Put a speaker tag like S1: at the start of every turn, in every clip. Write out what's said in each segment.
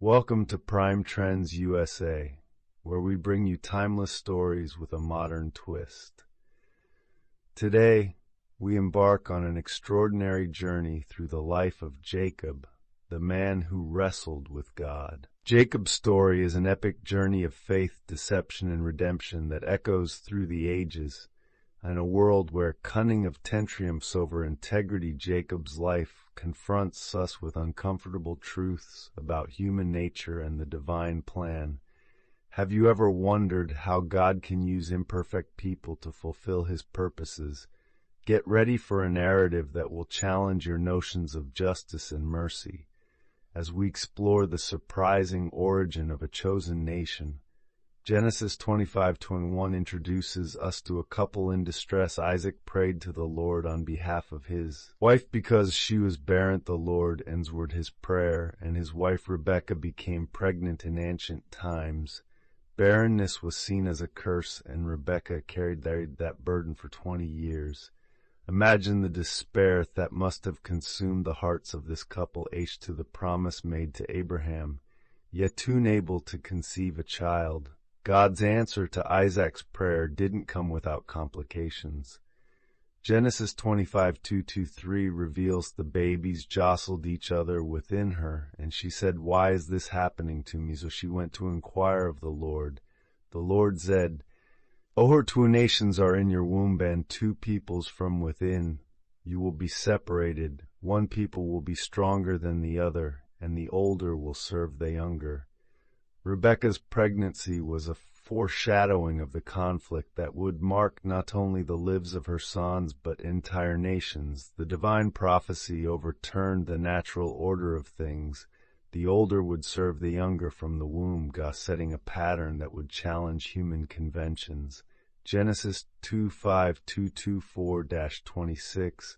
S1: Welcome to Prime Trends USA, where we bring you timeless stories with a modern twist. Today, we embark on an extraordinary journey through the life of Jacob, the man who wrestled with God. Jacob's story is an epic journey of faith, deception, and redemption that echoes through the ages. In a world where cunning of triumphs over integrity, Jacob's life confronts us with uncomfortable truths about human nature and the divine plan. Have you ever wondered how God can use imperfect people to fulfill His purposes? Get ready for a narrative that will challenge your notions of justice and mercy as we explore the surprising origin of a chosen nation. Genesis 25:21 introduces us to a couple in distress. Isaac prayed to the Lord on behalf of his wife because she was barren. The Lord answered his prayer, and his wife Rebekah became pregnant. In ancient times, barrenness was seen as a curse, and Rebekah carried that burden for 20 years. Imagine the despair that must have consumed the hearts of this couple. To the promise made to Abraham, yet too unable to conceive a child. God's answer to Isaac's prayer didn't come without complications. Genesis 25:2-3 reveals the babies jostled each other within her, and she said, "Why is this happening to me?" So she went to inquire of the Lord. The Lord said, "Oh, 2 nations are in your womb, and 2 peoples from within. You will be separated. One people will be stronger than the other, and the older will serve the younger." Rebekah's pregnancy was a foreshadowing of the conflict that would mark not only the lives of her sons but entire nations. The divine prophecy overturned the natural order of things. The older would serve the younger from the womb, God setting a pattern that would challenge human conventions. Genesis 2:5-224-26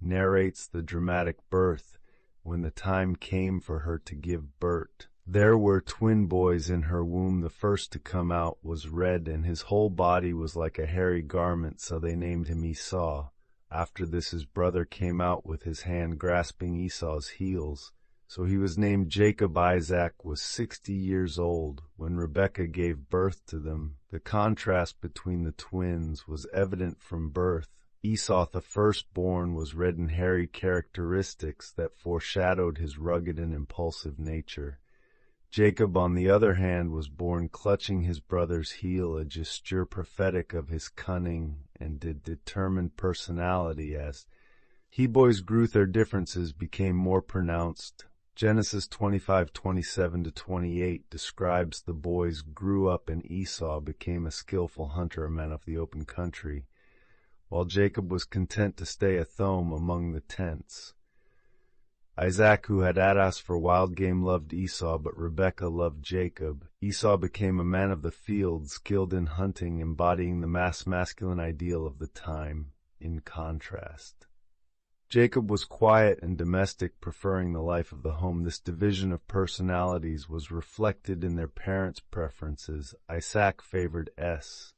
S1: narrates the dramatic birth. When the time came for her to give birth, there were twin boys in her womb. The first to come out was red, and his whole body was like a hairy garment, so they named him Esau. After this his brother came out with his hand grasping Esau's heels, so he was named Jacob. Isaac was 60 years old when Rebekah gave birth to them. The contrast between the twins was evident from birth. Esau, the firstborn, was red and hairy, characteristics that foreshadowed his rugged and impulsive nature. Jacob, on the other hand, was born clutching his brother's heel, a gesture prophetic of his cunning and determined personality. As he boys grew, their differences became more pronounced. Genesis 25:27-28 describes the boys grew up, and Esau became a skillful hunter, a man of the open country, while Jacob was content to stay at home among the tents. Isaac, who had asked for wild game, loved Esau, but Rebekah loved Jacob. Esau became a man of the field, skilled in hunting, embodying the masculine ideal of the time. In contrast, Jacob was quiet and domestic, preferring the life of the home. This division of personalities was reflected in their parents' preferences. Isaac favored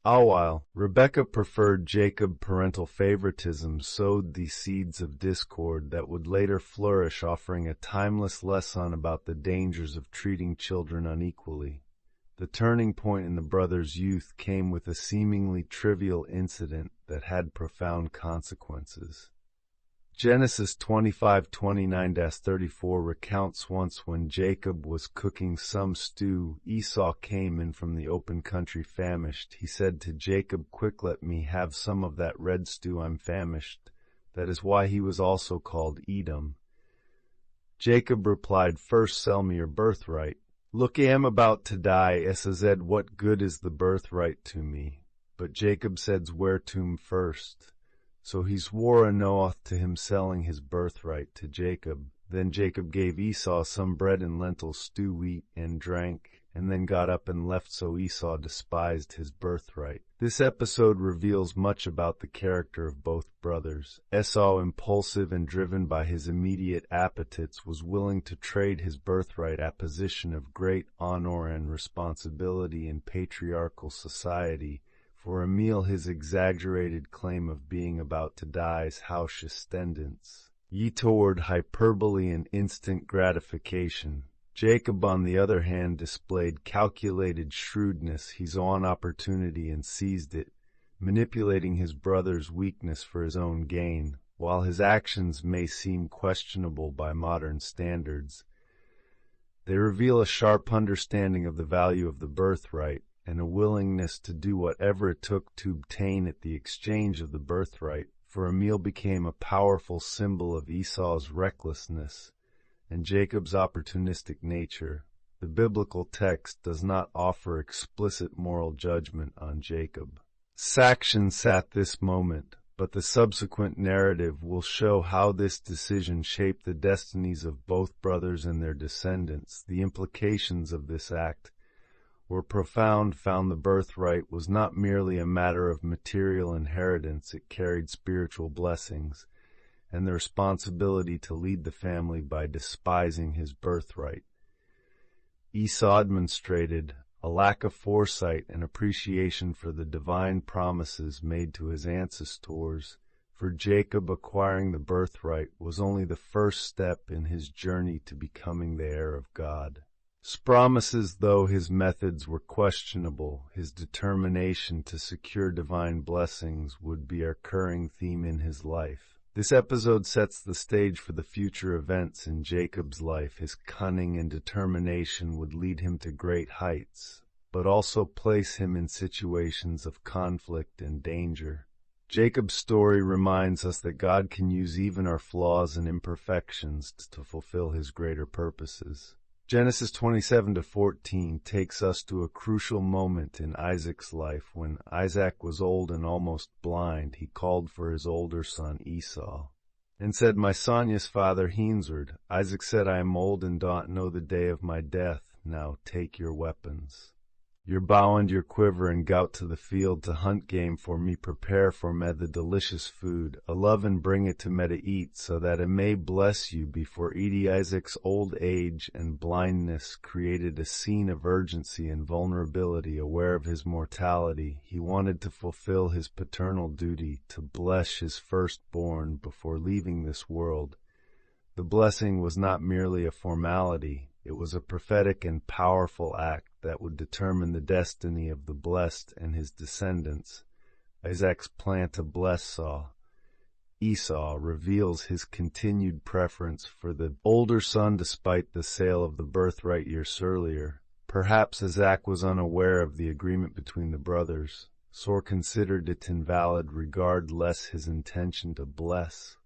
S1: while Rebekah preferred Jacob. Parental favoritism sowed the seeds of discord that would later flourish, offering a timeless lesson about the dangers of treating children unequally. The turning point in the brothers' youth came with a seemingly trivial incident that had profound consequences. Genesis 25:29-34 recounts once when Jacob was cooking some stew, Esau came in from the open country famished. He said to Jacob, "Quick, let me have some of that red stew, I'm famished." That is why he was also called Edom. Jacob replied, "First sell me your birthright. Look, I am about to die." Esau said, "What good is the birthright to me?" But Jacob said, "Swear to him first." So he swore an oath to him, selling his birthright to Jacob. Then Jacob gave Esau some bread and lentil stew, eat and drank, and then got up and left, so Esau despised his birthright. This episode reveals much about the character of both brothers. Esau, impulsive and driven by his immediate appetites, was willing to trade his birthright, a position of great honor and responsibility in patriarchal society, for a meal. His exaggerated claim of being about to die's hausches tendence toward hyperbole and instant gratification. Jacob, on the other hand, displayed calculated shrewdness. He saw an opportunity and seized it, manipulating his brother's weakness for his own gain. While his actions may seem questionable by modern standards, they reveal a sharp understanding of the value of the birthright and a willingness to do whatever it took to obtain it. The exchange of the birthright for a meal became a powerful symbol of Esau's recklessness and Jacob's opportunistic nature. The biblical text does not offer explicit moral judgment on Jacob's actions at this moment, but the subsequent narrative will show how this decision shaped the destinies of both brothers and their descendants. The implications of this act were profound. The birthright was not merely a matter of material inheritance, it carried spiritual blessings and the responsibility to lead the family by despising his birthright. Esau demonstrated a lack of foresight and appreciation for the divine promises made to his ancestors. For Jacob, acquiring the birthright was only the first step in his journey to becoming the heir of God's promises. Though his methods were questionable, his determination to secure divine blessings would be a recurring theme in his life. This episode sets the stage for the future events in Jacob's life. His cunning and determination would lead him to great heights, but also place him in situations of conflict and danger. Jacob's story reminds us that God can use even our flaws and imperfections to fulfill his greater purposes. Genesis 27-14 takes us to a crucial moment in Isaac's life. When Isaac was old and almost blind, he called for his older son Esau and said, "My son." His father answered. Isaac said, "I am old and don't know the day of my death. Now take your weapons, your bow and your quiver, and go out to the field to hunt game for me. Prepare for me the delicious food, a love, and bring it to me to eat, so that it may bless you before eating." Isaac's old age and blindness created a scene of urgency and vulnerability. Aware of his mortality, he wanted to fulfill his paternal duty to bless his firstborn before leaving this world. The blessing was not merely a formality. It was a prophetic and powerful act that would determine the destiny of the blessed and his descendants. Isaac's plan to bless Esau reveals his continued preference for the older son despite the sale of the birthright years earlier. Perhaps Isaac was unaware of the agreement between the brothers, so considered it invalid regardless his intention to bless.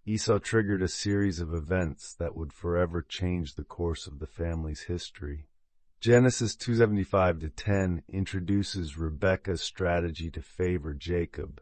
S1: Esau triggered a series of events that would forever change the course of the family's history. Genesis 2:75-10 introduces Rebekah's strategy to favor Jacob.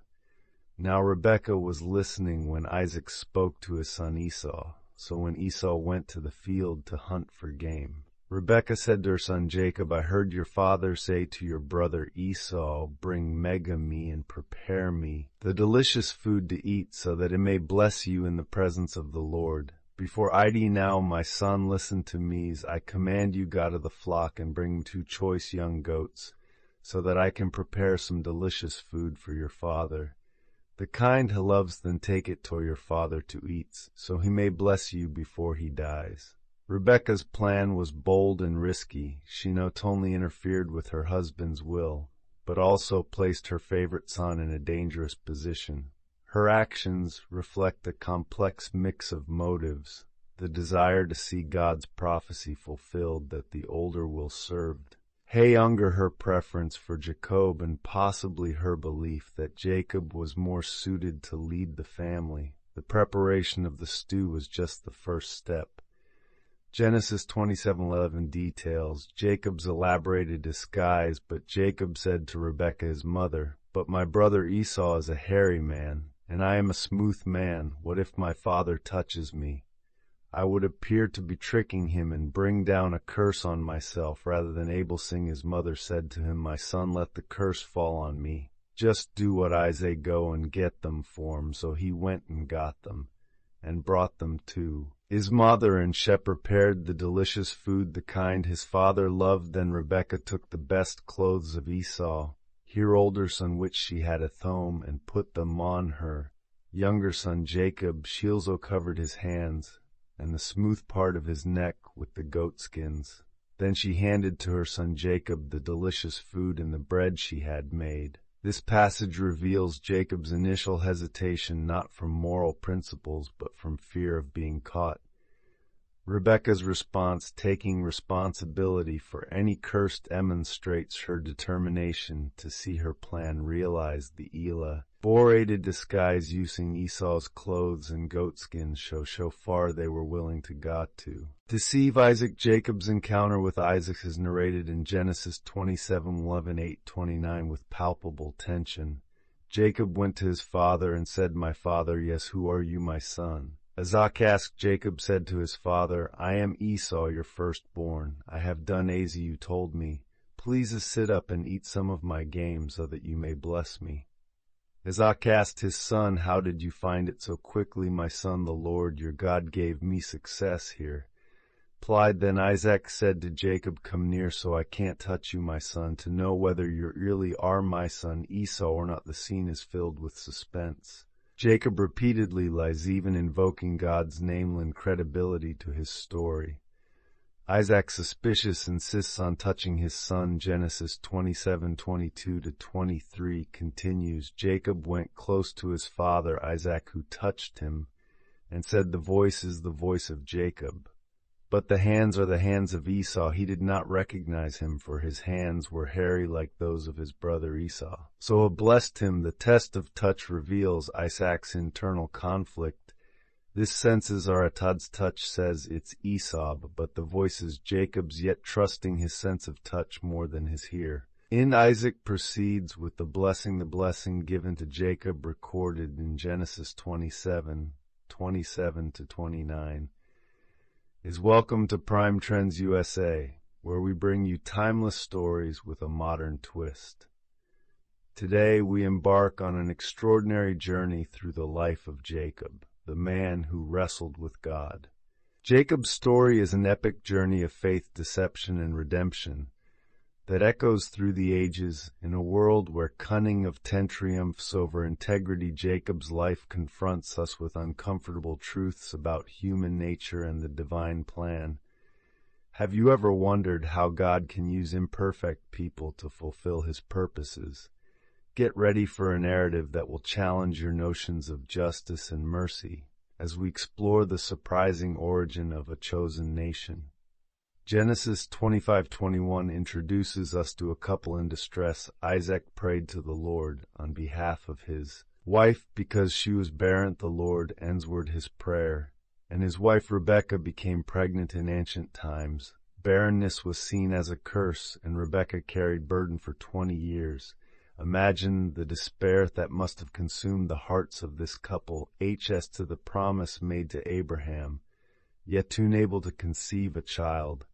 S1: Now Rebekah was listening when Isaac spoke to his son Esau. So when Esau went to the field to hunt for game, Rebekah said to her son Jacob, "I heard your father say to your brother Esau, bring me and prepare me the delicious food to eat, so that it may bless you in the presence of the Lord. Before eating now, my son, listen to me as I command you, go to the flock and bring 2 choice young goats, so that I can prepare some delicious food for your father. The kind he loves, then take it to your father to eat, so he may bless you before he dies." Rebekah's plan was bold and risky. She not only interfered with her husband's will, but also placed her favorite son in a dangerous position. Her actions reflect a complex mix of motives: the desire to see God's prophecy fulfilled that the older will served, younger, her preference for Jacob, and possibly her belief that Jacob was more suited to lead the family. The preparation of the stew was just the first step. Genesis 27:11 details Jacob's elaborated disguise, but Jacob said to Rebekah his mother, "But my brother Esau is a hairy man, and I am a smooth man. What if my father touches me? I would appear to be tricking him and bring down a curse on myself rather than able." His mother said to him, "My son, let the curse fall on me. Just do what I say, go and get them for him." So he went and got them, and brought them to his mother, and she prepared the delicious food, the kind his father loved. Then Rebekah took the best clothes of Esau, her older son, which she had at home, and put them on her younger son Jacob. She also covered his hands and the smooth part of his neck with the goat skins. Then she handed to her son Jacob the delicious food and the bread she had made. This passage reveals Jacob's initial hesitation not from moral principles but from fear of being caught. Rebekah's response, taking responsibility for any curse, demonstrates her determination to see her plan realized. The elaborated disguise using Esau's clothes and goatskins show far they were willing to go to deceive Isaac. Jacob's encounter with Isaac is narrated in Genesis 27:11-8-29 with palpable tension. Jacob went to his father and said, "My father." "Yes, who are you, my son?" Isaac asked. Jacob said to his father, "I am Esau, your firstborn. I have done as you told me. Please sit up and eat some of my game so that you may bless me." Isaac asked his son, "How did you find it so quickly, my son?" "The Lord your God gave me success here." Replied. Then Isaac said to Jacob, "Come near so I can't touch you, my son, to know whether you really are my son Esau or not." The scene is filled with suspense. Jacob repeatedly lies, even invoking God's name, lend credibility to his story. Isaac, suspicious, insists on touching his son. Genesis 27:22-23 continues. Jacob went close to his father Isaac, who touched him, and said, "The voice is the voice of Jacob, but the hands are the hands of Esau." He did not recognize him, for his hands were hairy like those of his brother Esau. So he blessed him. The test of touch reveals Isaac's internal conflict. This senses are Atad's touch says it's Esau, but the voice is Jacob's, yet trusting his sense of touch more than his hear. Isaac proceeds with the blessing given to Jacob, recorded in Genesis 27:27-29. Is welcome to Prime Trends USA, where we bring you timeless stories with a modern twist. Today we embark on an extraordinary journey through the life of Jacob, the man who wrestled with God. Jacob's story is an epic journey of faith, deception, and redemption that echoes through the ages. In a world where cunning of triumphs over integrity, Jacob's life confronts us with uncomfortable truths about human nature and the divine plan. Have you ever wondered how God can use imperfect people to fulfill his purposes? Get ready for a narrative that will challenge your notions of justice and mercy as we explore the surprising origin of a chosen nation. Genesis 25:21 introduces us to a couple in distress. Isaac prayed to the Lord on behalf of his wife because she was barren. The Lord answered his prayer, and his wife Rebekah became pregnant. In ancient times, barrenness was seen as a curse, and Rebekah carried burden for 20 years. Imagine the despair that must have consumed the hearts of this couple. As to the promise made to Abraham, yet too unable to conceive a child.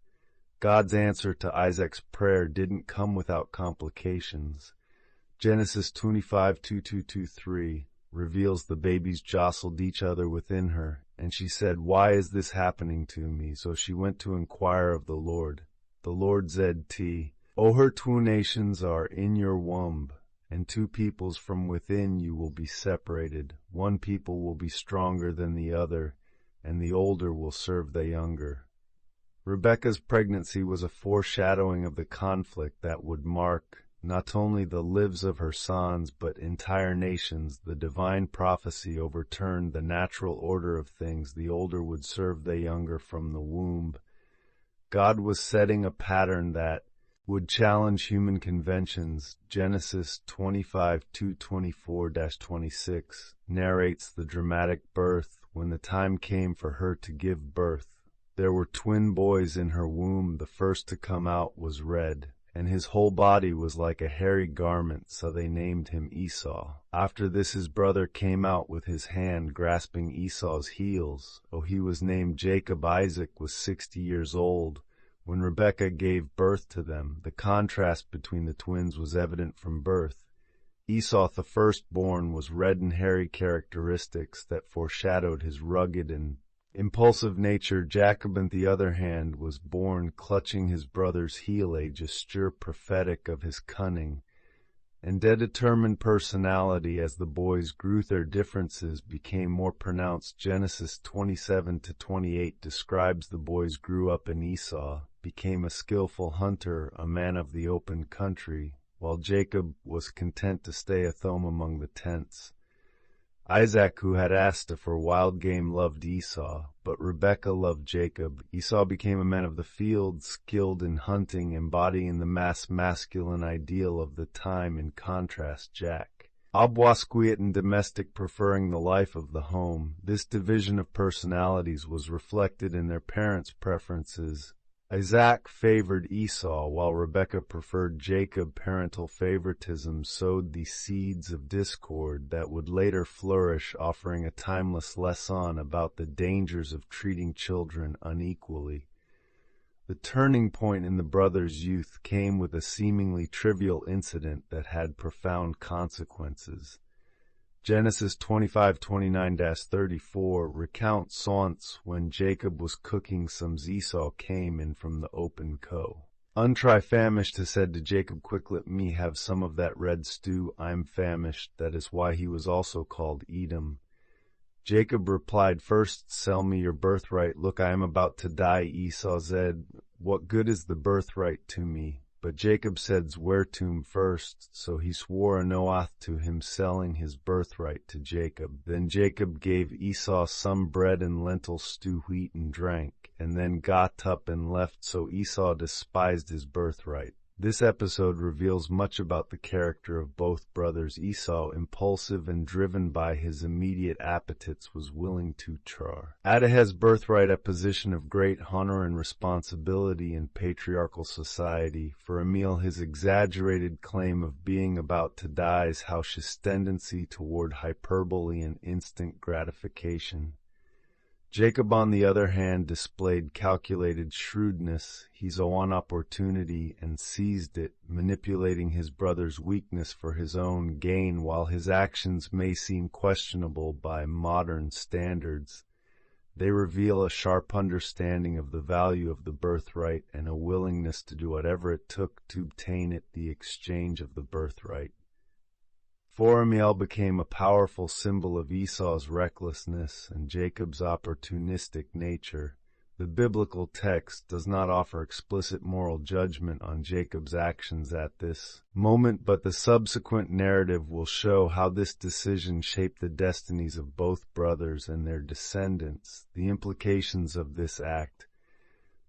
S1: God's answer to Isaac's prayer didn't come without complications. Genesis 25:22-23 reveals the babies jostled each other within her, and she said, "Why is this happening to me?" So she went to inquire of the Lord. The Lord said, "O her, 2 nations are in your womb, and 2 peoples from within you will be separated. 1 people will be stronger than the other, and the older will serve the younger." Rebekah's pregnancy was a foreshadowing of the conflict that would mark not only the lives of her sons but entire nations. The divine prophecy overturned the natural order of things. The older would serve the younger from the womb. God was setting a pattern that would challenge human conventions. Genesis 25:24-26 narrates the dramatic birth. When the time came for her to give birth, there were twin boys in her womb. The first to come out was red, and his whole body was like a hairy garment, so they named him Esau. After this his brother came out with his hand grasping Esau's heels. He was named Jacob. Isaac was 60 years old when Rebekah gave birth to them. The contrast between the twins was evident from birth. Esau, the firstborn, was red and hairy, characteristics that foreshadowed his rugged and impulsive nature. Jacob, on the other hand, was born clutching his brother's heel, a gesture prophetic of his cunning and determined personality as the boys grew. Their differences became more pronounced. Genesis 27-28 describes the boys grew up, and Esau became a skillful hunter, a man of the open country, while Jacob was content to stay at home among the tents. Isaac, who had asked for wild game, loved Esau, but Rebekah loved Jacob. Esau became a man of the field, skilled in hunting, embodying the mass masculine ideal of the time. In contrast, Jack, quiet and domestic, preferring the life of the home. This division of personalities was reflected in their parents' preferences. Isaac favored Esau, while Rebekah preferred Jacob. Parental favoritism sowed the seeds of discord that would later flourish, offering a timeless lesson about the dangers of treating children unequally. The turning point in the brothers' youth came with a seemingly trivial incident that had profound consequences. Genesis 25:29-34 recounts once when Jacob was cooking some, Esau came in from the open famished, said to Jacob, "Quick, let me have some of that red stew. I'm famished." That is why he was also called Edom. Jacob replied, "First sell me your birthright. Look, I am about to die." Esau said, "What good is the birthright to me?" But Jacob said, "Swear to him first." So he swore an oath to him, selling his birthright to Jacob. Then Jacob gave Esau some bread and lentil stew, wheat, and drank, and then got up and left. So Esau despised his birthright. This episode reveals much about the character of both brothers. Esau, impulsive and driven by his immediate appetites, was willing to trade his birthright, a position of great honor and responsibility in patriarchal society, for a meal. His exaggerated claim of being about to die shows his tendency toward hyperbole and instant gratification. Jacob, on the other hand, displayed calculated shrewdness. He saw an opportunity and seized it, manipulating his brother's weakness for his own gain. While his actions may seem questionable by modern standards, they reveal a sharp understanding of the value of the birthright and a willingness to do whatever it took to obtain it. The exchange of the birthright for a meal became a powerful symbol of Esau's recklessness and Jacob's opportunistic nature. The biblical text does not offer explicit moral judgment on Jacob's actions at this moment, but the subsequent narrative will show how this decision shaped the destinies of both brothers and their descendants. The implications of this act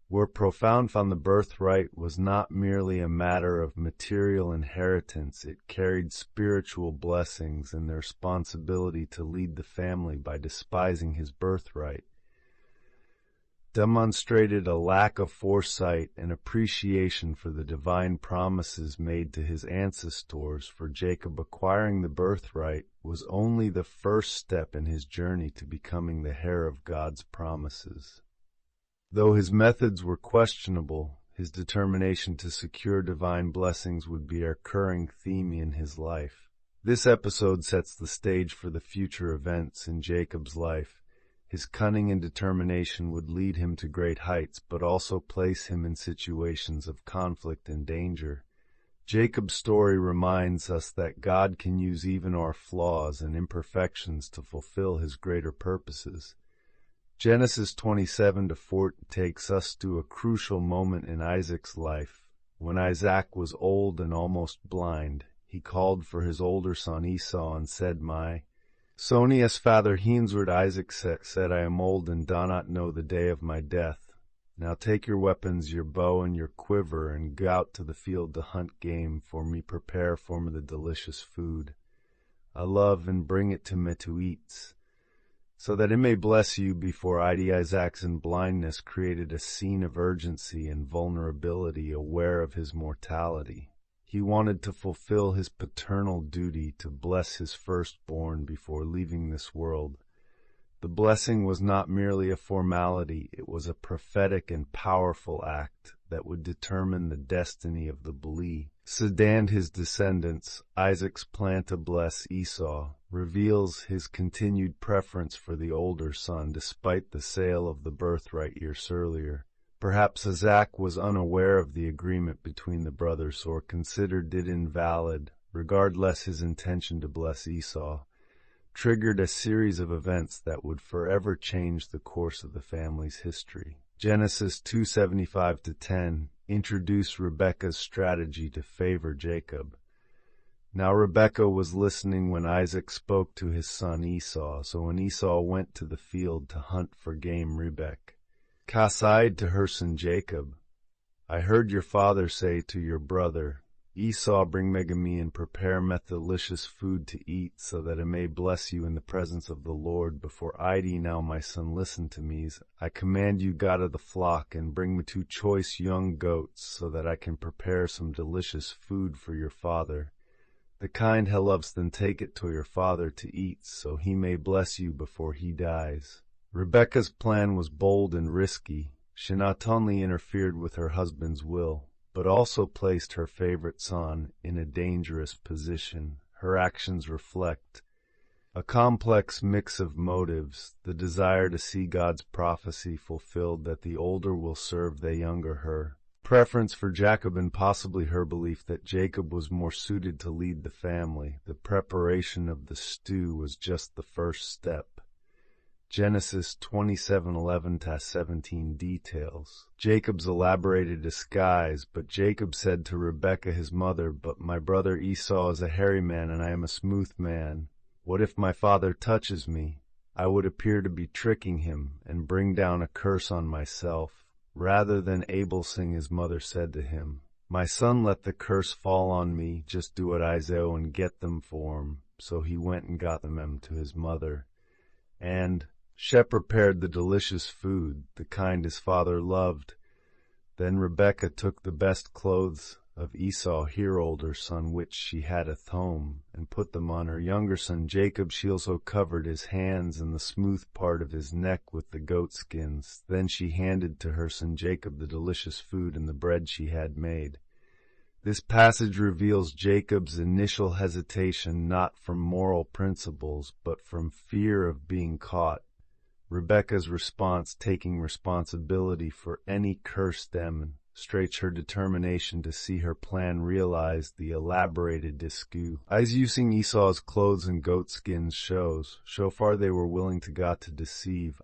S1: were profound. On the birthright was not merely a matter of material inheritance, it carried spiritual blessings, and the responsibility to lead the family by despising his birthright demonstrated a lack of foresight and appreciation for the divine promises made to his ancestors. For Jacob, acquiring the birthright was only the first step in his journey to becoming the heir of God's promises. Though his methods were questionable, his determination to secure divine blessings would be a recurring theme in his life. This episode sets the stage for the future events in Jacob's life. His cunning and determination would lead him to great heights, but also place him in situations of conflict and danger. Jacob's story reminds us that God can use even our flaws and imperfections to fulfill his greater purposes. Genesis 27-40 takes us to a crucial moment in Isaac's life. When Isaac was old and almost blind, he called for his older son Esau and said, "My son, as father Hensward." Isaac said, "I am old and do not know the day of my death. Now take your weapons, your bow and your quiver, and go out to the field to hunt game for me. Prepare for me the delicious food I love, and bring it to me to eat, so that it may bless you before I die." Isaac's blindness created a scene of urgency and vulnerability. Aware of his mortality, he wanted to fulfill his paternal duty to bless his firstborn before leaving this world. The blessing was not merely a formality, it was a prophetic and powerful act that would determine the destiny of the bleed and his descendants. Isaac's plan to bless Esau reveals his continued preference for the older son, despite the sale of the birthright years earlier. Perhaps Isaac was unaware of the agreement between the brothers or considered it invalid. regardless his intention to bless Esau, triggered a series of events that would forever change the course of the family's history. Genesis 2:75-10 introduced Rebekah's strategy to favor Jacob. Now Rebekah was listening when Isaac spoke to his son Esau, so when Esau went to the field to hunt for game, Rebekah sighed to her son Jacob, I heard your father say to your brother Esau, bring me and prepare me delicious food to eat, so that I may bless you in the presence of the Lord. Before Idi, now my son, listen to me. I command you, God of the flock, and bring me 2 choice young goats, so that I can prepare some delicious food for your father. The kind he loves, then take it to your father to eat, so he may bless you before he dies. Rebekah's plan was bold and risky. She not only interfered with her husband's will, but also placed her favorite son in a dangerous position. Her actions reflect a complex mix of motives: the desire to see God's prophecy fulfilled that the older will serve the younger, her preference for Jacob, and possibly her belief that Jacob was more suited to lead the family. The preparation of the stew was just the first step. Genesis 27:11-17 details Jacob's elaborated disguise. But Jacob said to Rebekah his mother, but my brother Esau is a hairy man, and I am a smooth man. What if my father touches me? I would appear to be tricking him, and bring down a curse on myself. Rather than Abel sing, his mother said to him, my son, let the curse fall on me. Just do what I say and get them for him. So he went and got them to his mother. And she prepared the delicious food, the kind his father loved. Then Rebekah took the best clothes of Esau, her older son, which she had at home, and put them on her younger son Jacob. She also covered his hands and the smooth part of his neck with the goat skins. Then she handed to her son Jacob the delicious food and the bread she had made. This passage reveals Jacob's initial hesitation, not from moral principles, but from fear of being caught. Rebekah's response, taking responsibility for any curse, demonstrates her determination to see her plan realized. The elaborated discourse as using Esau's clothes and goat skins shows so far they were willing to God to deceive.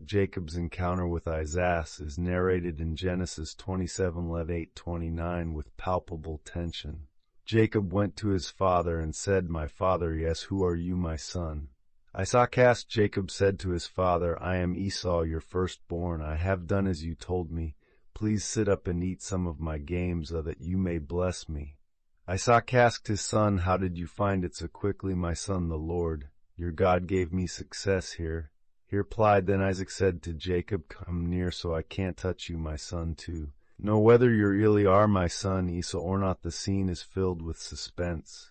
S1: Jacob's encounter with Isaac is narrated in Genesis 27:8-29 with palpable tension. Jacob went to his father and said, my father. Yes, who are you, my son? Isaac asked. Jacob said to his father, I am Esau, your firstborn. I have done as you told me. Please sit up and eat some of my game, so that you may bless me. Isaac asked his son, how did you find it so quickly, my son? The Lord, your God, gave me success here. He replied. Then Isaac said to Jacob, come near, so I can't touch you, my son, too. Know whether you really are my son Esau or not. The scene is filled with suspense.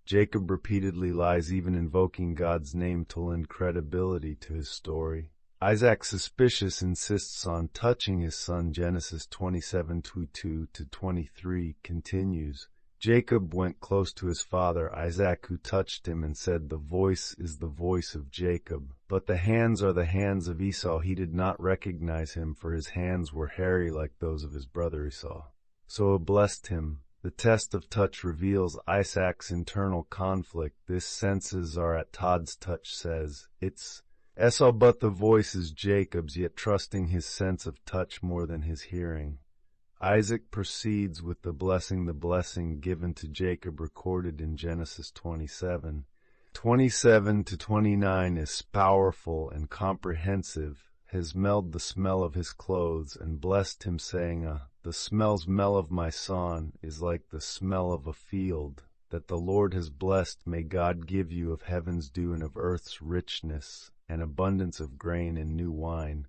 S1: Jacob repeatedly lies, even invoking God's name to lend credibility to his story. Isaac, suspicious, insists on touching his son. Genesis 27:22-23 continues. Jacob went close to his father Isaac, who touched him and said, the voice is the voice of Jacob, but the hands are the hands of Esau. He did not recognize him, for his hands were hairy like those of his brother Esau. So he blessed him. The test of touch reveals Isaac's internal conflict. This senses are at Todd's touch says, it's Esau, but the voice is Jacob's, yet trusting his sense of touch more than his hearing. Isaac proceeds with the blessing given to Jacob recorded in Genesis 27:27-29 is powerful and comprehensive. Has smelled the smell of his clothes and blessed him, saying, the smell of my son is like the smell of a field that the Lord has blessed. May God give you of heaven's dew and of earth's richness, and abundance of grain and new wine.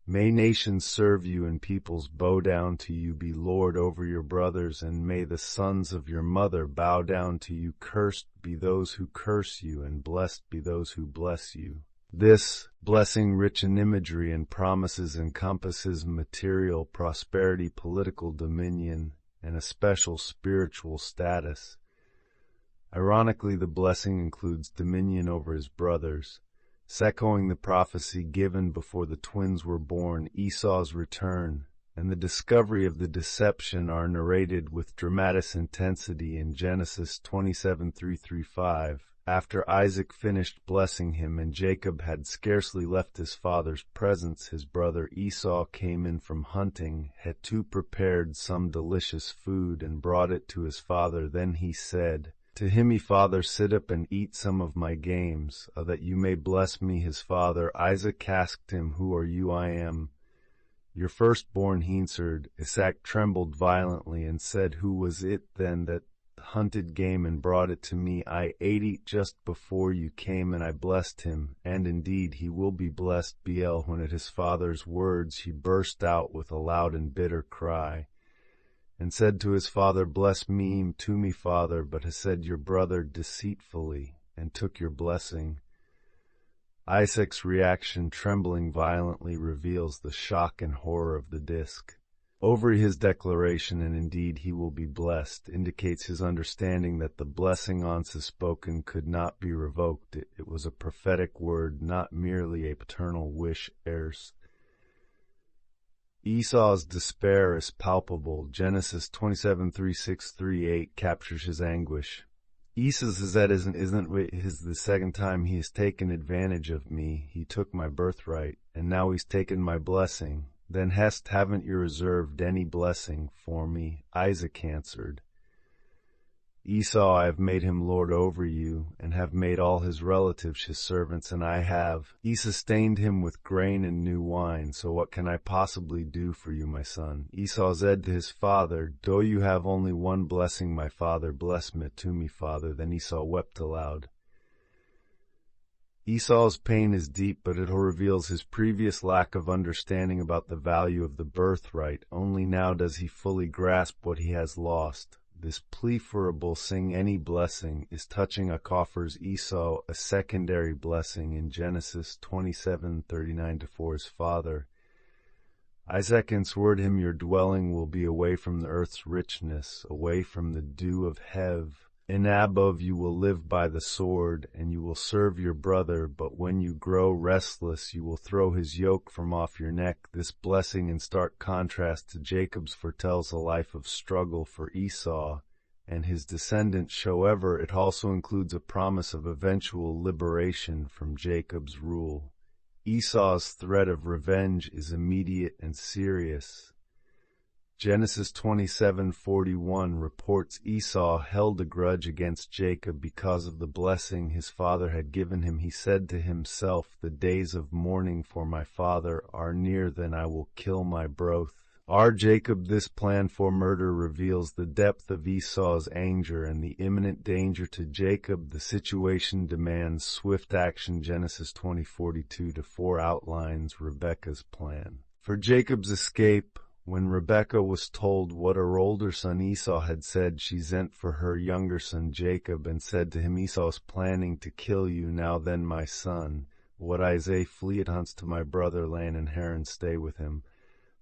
S1: May nations serve you and peoples bow down to you. Be Lord over your brothers, and may the sons of your mother bow down to you. Cursed be those who curse you, and blessed be those who bless you. This blessing, rich in imagery and promises, encompasses material prosperity, political dominion, and a special spiritual status. Ironically, the blessing includes dominion over his brothers, echoing the prophecy given before the twins were born. Esau's return. and the discovery of the deception are narrated with dramatic intensity in Genesis 27:3-5. After Isaac finished blessing him and Jacob had scarcely left his father's presence, his brother Esau came in from hunting, had prepared some delicious food, and brought it to his father. Then he said to him, Father, sit up and eat some of my games, that you may bless me. His father Isaac asked him, Who are you? I am your firstborn, he answered. Isaac trembled violently and said, Who was it then that hunted game and brought it to me? I ate it just before you came, and I blessed him, and indeed he will be blessed. When at his father's words he burst out with a loud and bitter cry, and said to his father, Bless me to me, father. But has said your brother deceitfully, and took your blessing. Isaac's reaction, trembling violently, reveals the shock and horror of the disc. Over his declaration, and indeed he will be blessed, indicates his understanding that the blessing once spoken could not be revoked. It was a prophetic word, not merely a paternal wish. Esau's despair is palpable. Genesis 27:3-6-3-8 captures his anguish. Esau says that isn't the second time he has taken advantage of me. He took my birthright, and now he's taken my blessing. Then haven't you reserved any blessing for me? Isaac answered, Esau, I have made him lord over you, and have made all his relatives his servants, and I have sustained him with grain and new wine. So what can I possibly do for you, my son? Esau said to his father, Do you have only one blessing, my father? Bless me to me, father. Then Esau wept aloud. Esau's pain is deep, but it reveals his previous lack of understanding about the value of the birthright. Only now does he fully grasp what he has lost. This plea for a blessing, any blessing, is touching. Offers Esau a secondary blessing in Genesis 27:39-4. His father Isaac answered him, Your dwelling will be away from the earth's richness, away from the dew of heaven. And above you will live by the sword, and you will serve your brother. But when you grow restless, you will throw his yoke from off your neck. This blessing, in stark contrast to Jacob's, foretells a life of struggle for Esau and his descendants. However, it also includes a promise of eventual liberation from Jacob's rule. Esau's threat of revenge is immediate and serious. Genesis 27:41 reports Esau held a grudge against Jacob because of the blessing his father had given him. He said to himself, The days of mourning for my father are near, then I will kill my brother. Jacob. This plan for murder reveals the depth of Esau's anger and the imminent danger to Jacob. The situation demands swift action. Genesis 20:42-4 outlines Rebekah's plan for Jacob's escape. When Rebekah was told what her older son Esau had said, she sent for her younger son Jacob and said to him, Esau is planning to kill you. Now then, my son, what I say, flee at once to my brother Lan in Haran, stay with him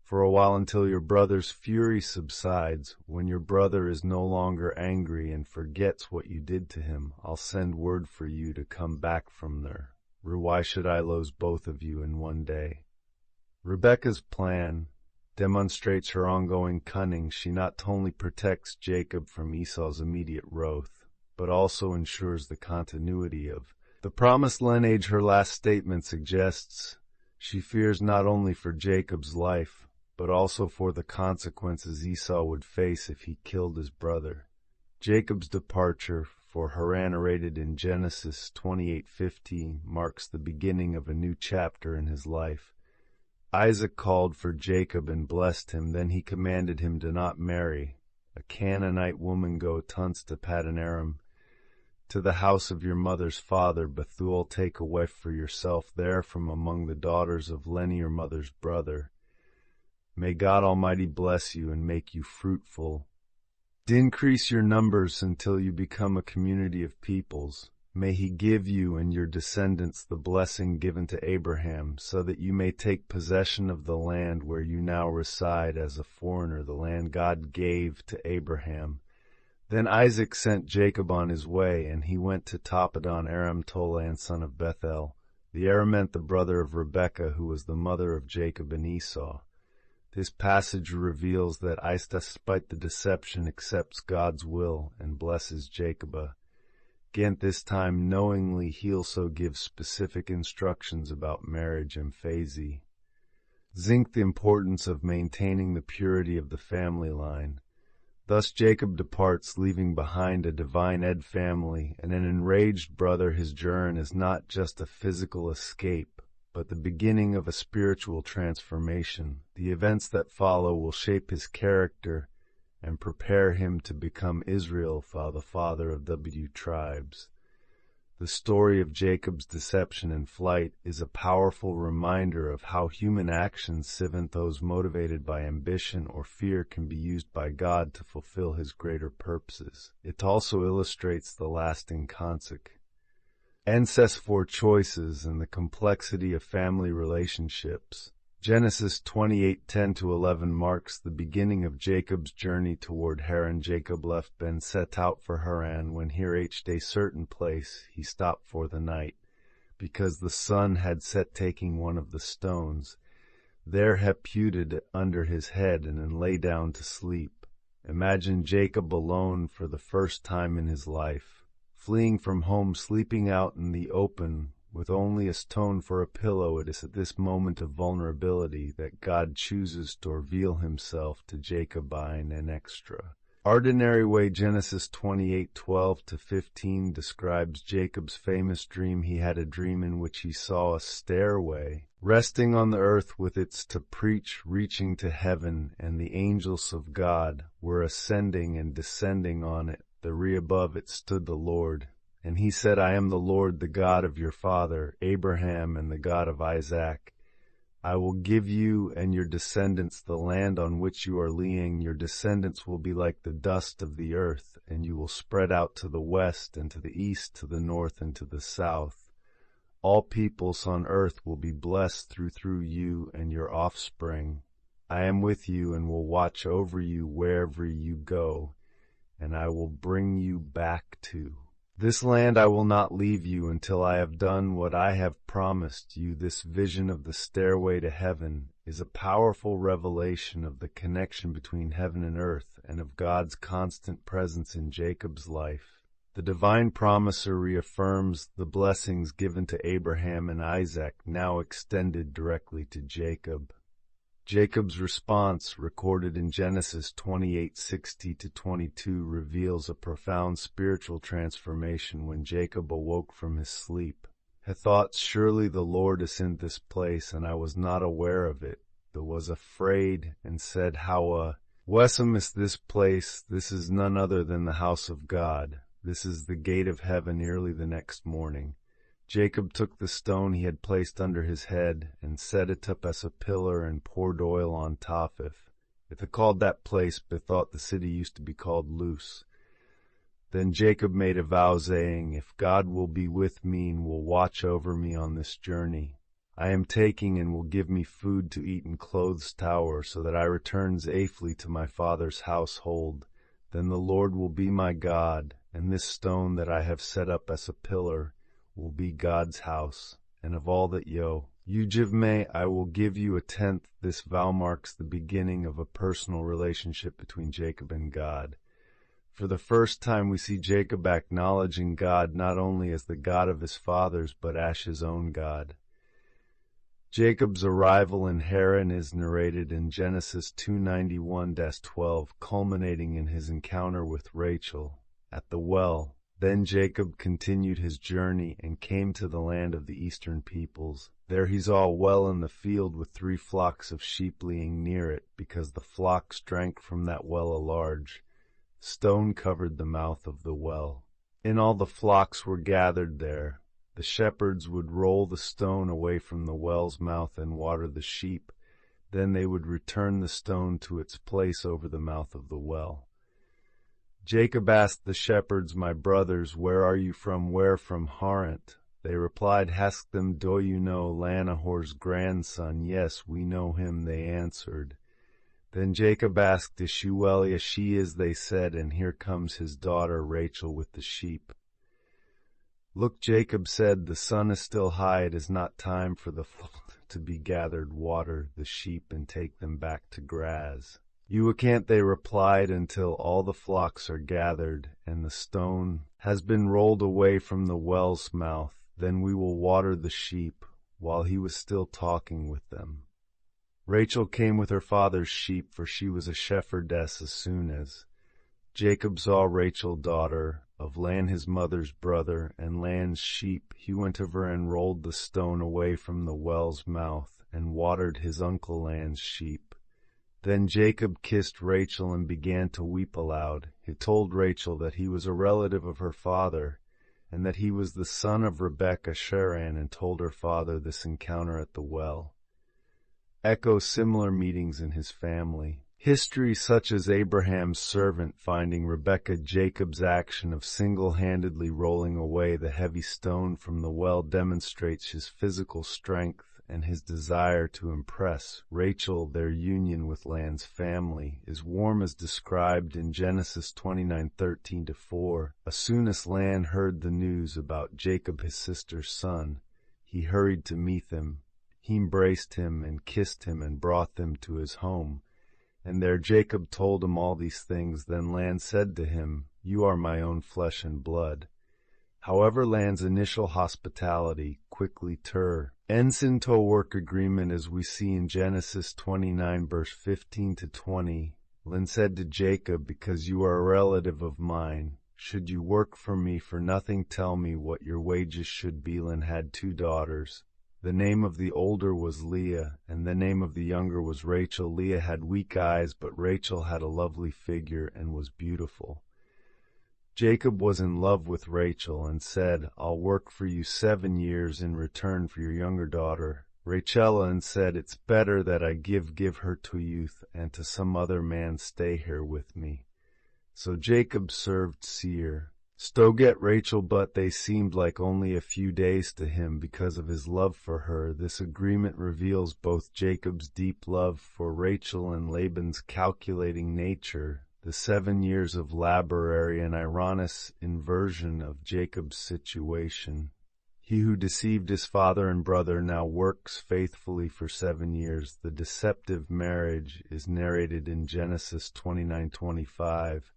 S1: for a while until your brother's fury subsides. When your brother is no longer angry and forgets what you did to him, I'll send word for you to come back from there. Why should I lose both of you in one day? Rebekah's plan demonstrates her ongoing cunning. She not only protects Jacob from Esau's immediate wrath, but also ensures the continuity of the promised lineage. Her last statement suggests she fears not only for Jacob's life, but also for the consequences Esau would face if he killed his brother. Jacob's departure for Haran, narrated in Genesis 28:15, marks the beginning of a new chapter in his life. Isaac called for Jacob and blessed him. Then he commanded him to not marry a Canaanite woman. Go at once to Paddan Aram, to the house of your mother's father Bethuel. Take a wife for yourself there from among the daughters of Leni, your mother's brother. May God Almighty bless you and make you fruitful, to increase your numbers until you become a community of peoples. May he give you and your descendants the blessing given to Abraham, so that you may take possession of the land where you now reside as a foreigner, the land God gave to Abraham. Then Isaac sent Jacob on his way, and he went to Paddan Aram. Tolan, son of Bethuel, the Aramite, the brother of Rebekah, who was the mother of Jacob and Esau. This passage reveals that Isaac, despite the deception, accepts God's will and blesses Jacob. Again, this time knowingly, he also gives specific instructions about marriage and phase. Zinc the importance of maintaining the purity of the family line. Thus Jacob departs, leaving behind a divine Ed family and an enraged brother. His journey is not just a physical escape, but the beginning of a spiritual transformation. The events that follow will shape his character and prepare him to become Israel, the father of the tribes. The story of Jacob's deception and flight is a powerful reminder of how human actions, even those motivated by ambition or fear, can be used by God to fulfill his greater purposes. It also illustrates the lasting consequences for choices and the complexity of family relationships. Genesis 28:10-11 marks the beginning of Jacob's journey toward Haran. Jacob left Ben, set out for Haran. When he reached a certain place, he stopped for the night, because the sun had set. Taking one of the stones, there he put it under his head and then lay down to sleep. Imagine Jacob alone for the first time in his life, fleeing from home, sleeping out in the open, with only a stone for a pillow. It is at this moment of vulnerability that God chooses to reveal himself to Jacob in an extraordinary way. Genesis 28:12-15 describes Jacob's famous dream. He had a dream in which he saw a stairway resting on the earth with its top reaching to heaven, and the angels of God were ascending and descending on it. Above it stood the Lord. And he said, I am the Lord, the God of your father Abraham and the God of Isaac. I will give you and your descendants the land on which you are laying. Your descendants will be like the dust of the earth, and you will spread out to the west and to the east, to the north and to the south. All peoples on earth will be blessed through you and your offspring. I am with you and will watch over you wherever you go, and I will bring you back to this land. I will not leave you until I have done what I have promised you. This vision of the stairway to heaven is a powerful revelation of the connection between heaven and earth and of God's constant presence in Jacob's life. The divine promiser reaffirms the blessings given to Abraham and Isaac, now extended directly to Jacob. Jacob's response, recorded in Genesis 28:60-22, reveals a profound spiritual transformation. When Jacob awoke from his sleep, he thought, surely the Lord is in this place, and I was not aware of it. But was afraid and said, how awesome is this place? This is none other than the house of God. This is the gate of heaven. Early the next morning, Jacob took the stone he had placed under his head and set it up as a pillar and poured oil on top of it. If it called that place, bethought the city used to be called Luz. Then Jacob made a vow, saying, if God will be with me and will watch over me on this journey I am taking, and will give me food to eat and clothes to, so that I return safely to my father's household, then the Lord will be my God, and this stone that I have set up as a pillar will be God's house, and of all that you give me, I will give you a tenth. This vow marks the beginning of a personal relationship between Jacob and God. For the first time we see Jacob acknowledging God not only as the God of his fathers, but as his own God. Jacob's arrival in Haran is narrated in Genesis 2:91-12, culminating in his encounter with Rachel at the well. Then Jacob continued his journey and came to the land of the eastern peoples. There he saw a well in the field with 3 flocks of sheep laying near it, because the flocks drank from that well. A large stone covered the mouth of the well. And all the flocks were gathered there. The shepherds would roll the stone away from the well's mouth and water the sheep. Then they would return the stone to its place over the mouth of the well. Jacob asked the shepherds, my brothers, where are you from? Where from Haran? They replied, ask them, do you know Nahor's grandson? Yes, we know him, they answered. Then Jacob asked, is she well? Yes, she is, they said, and here comes his daughter Rachel with the sheep. Look, Jacob said, the sun is still high, it is not time for the to be gathered, water the sheep, and take them back to graze. You can't, they replied, until all the flocks are gathered, and the stone has been rolled away from the well's mouth. Then we will water the sheep. While he was still talking with them, Rachel came with her father's sheep, for she was a shepherdess. As soon as Jacob saw Rachel, daughter of Laban his mother's brother, and Laban's sheep, he went over and rolled the stone away from the well's mouth, and watered his uncle Laban's sheep. Then Jacob kissed Rachel and began to weep aloud. He told Rachel that he was a relative of her father, and that he was the son of Rebekah Sharan, and told her father this encounter at the well. Echo similar meetings in his family. History such as Abraham's servant finding Rebekah, Jacob's action of single-handedly rolling away the heavy stone from the well demonstrates his physical strength and his desire to impress Rachel. Their union with Laban's family is warm as described in Genesis 29:13-4. As soon as Laban heard the news about Jacob his sister's son, he hurried to meet him. He embraced him and kissed him and brought them to his home. And there Jacob told him all these things. Then Laban said to him, "You are my own flesh and blood." However, Laban's initial hospitality quickly ends into a work agreement, as we see in Genesis 29 verse 15-20. Laban said to Jacob, "Because you are a relative of mine, should you work for me for nothing, tell me what your wages should be." Laban had 2 daughters. The name of the older was Leah, and the name of the younger was Rachel. Leah had weak eyes, but Rachel had a lovely figure and was beautiful. Jacob was in love with Rachel and said, "I'll work for you 7 years in return for your younger daughter." Rachel and said, "It's better that I give her to youth, and to some other man stay here with me." So Jacob served Seir. Stoget Rachel, but they seemed like only a few days to him because of his love for her. This agreement reveals both Jacob's deep love for Rachel and Laban's calculating nature. The 7 years of labor, an ironic inversion of Jacob's situation. He who deceived his father and brother now works faithfully for 7 years. The deceptive marriage is narrated in Genesis 29:25.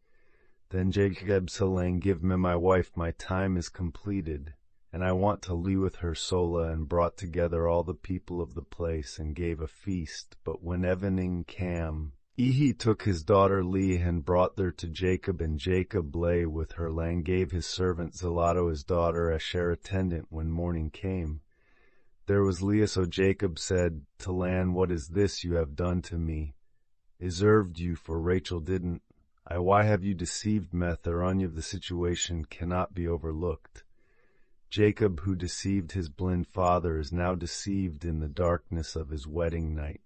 S1: Then Jacob said, "Laban, give me my wife, my time is completed, and I want to live with her." Sola and brought together all the people of the place and gave a feast. But when evening came, he took his daughter Leah and brought her to Jacob, and Jacob lay with her. Laban gave his servant Zillah his daughter Asher attendant. When morning came, there was Leah. So Jacob said to Laban, "What is this you have done to me? I served you, for Rachel didn't. Why have you deceived me? The situation cannot be overlooked." Jacob, who deceived his blind father, is now deceived in the darkness of his wedding night.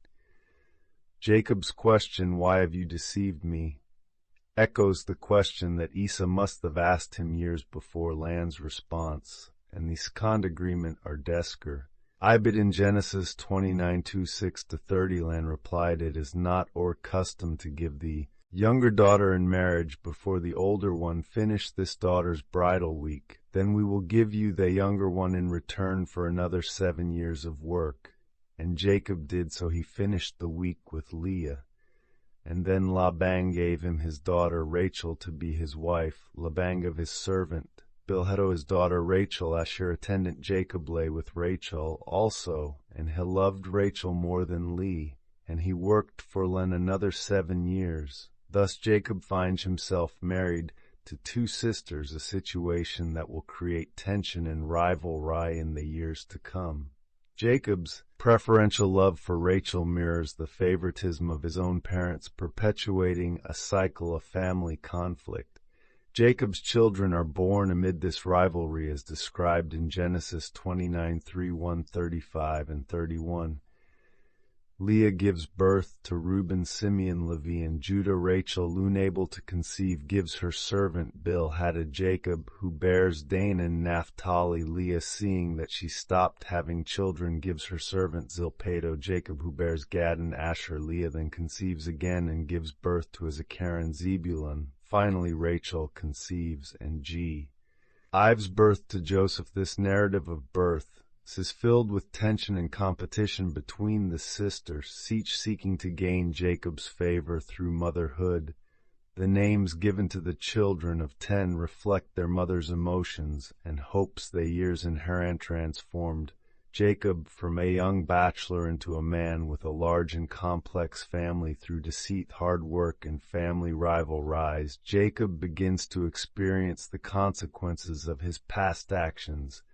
S1: Jacob's question, "Why have you deceived me?" echoes the question that Esau must have asked him years before. Laban's response and the second agreement are Desker. But in Genesis 29:26-30, Laban replied, "It is not our custom to give the younger daughter in marriage before the older one finish this daughter's bridal week. Then we will give you the younger one in return for another 7 years of work." And Jacob did so. He finished the week with Leah. And then Laban gave him his daughter Rachel to be his wife. Laban gave his servant Bilhah his daughter Rachel. Asher attendant Jacob lay with Rachel also, and he loved Rachel more than Leah, and he worked for Laban another 7 years. Thus Jacob finds himself married to 2 sisters, a situation that will create tension and rivalry in the years to come. Jacob's preferential love for Rachel mirrors the favoritism of his own parents, perpetuating a cycle of family conflict. Jacob's children are born amid this rivalry, as described in Genesis 29:31-35-31. Leah gives birth to Reuben, Simeon, Levi, and Judah. Rachel, unable to conceive, gives her servant Bilhah to Jacob, who bears Dan and Naphtali. Leah, seeing that she stopped having children, gives her servant Zilpah to Jacob, who bears Gad and Asher. Leah then conceives again and gives birth to Issachar and Zebulun. Finally, Rachel conceives and gives birth to Joseph. This narrative of birth is filled with tension and competition between the sisters, each seeking to gain Jacob's favor through motherhood. The names given to the children of 10 reflect their mother's emotions and hopes they years in Haran transformed Jacob from a young bachelor into a man with a large and complex family. Through deceit, hard work, and family rival rise, Jacob begins to experience the consequences of his past actions.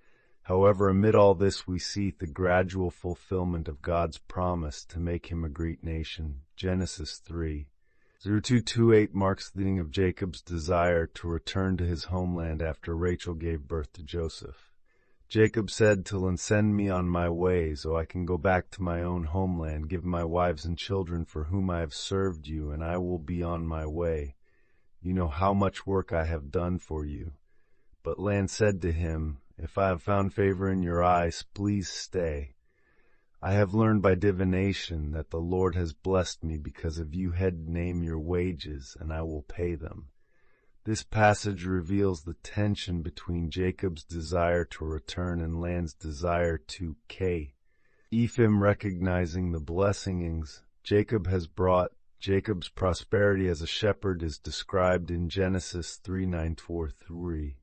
S1: However, amid all this, we see the gradual fulfillment of God's promise to make him a great nation. Genesis 3:2-8 marks the beginning of Jacob's desire to return to his homeland after Rachel gave birth to Joseph. Jacob said, "Till send me on my way, so I can go back to my own homeland, give my wives and children for whom I have served you, and I will be on my way. You know how much work I have done for you." But Laban said to him, "If I have found favor in your eyes, please stay. I have learned by divination that the Lord has blessed me because of you. Name your wages, and I will pay them." This passage reveals the tension between Jacob's desire to return and Laban's desire to pay. Ephraim, recognizing the blessings Jacob has brought, Jacob's prosperity as a shepherd is described in Genesis 3:9-3.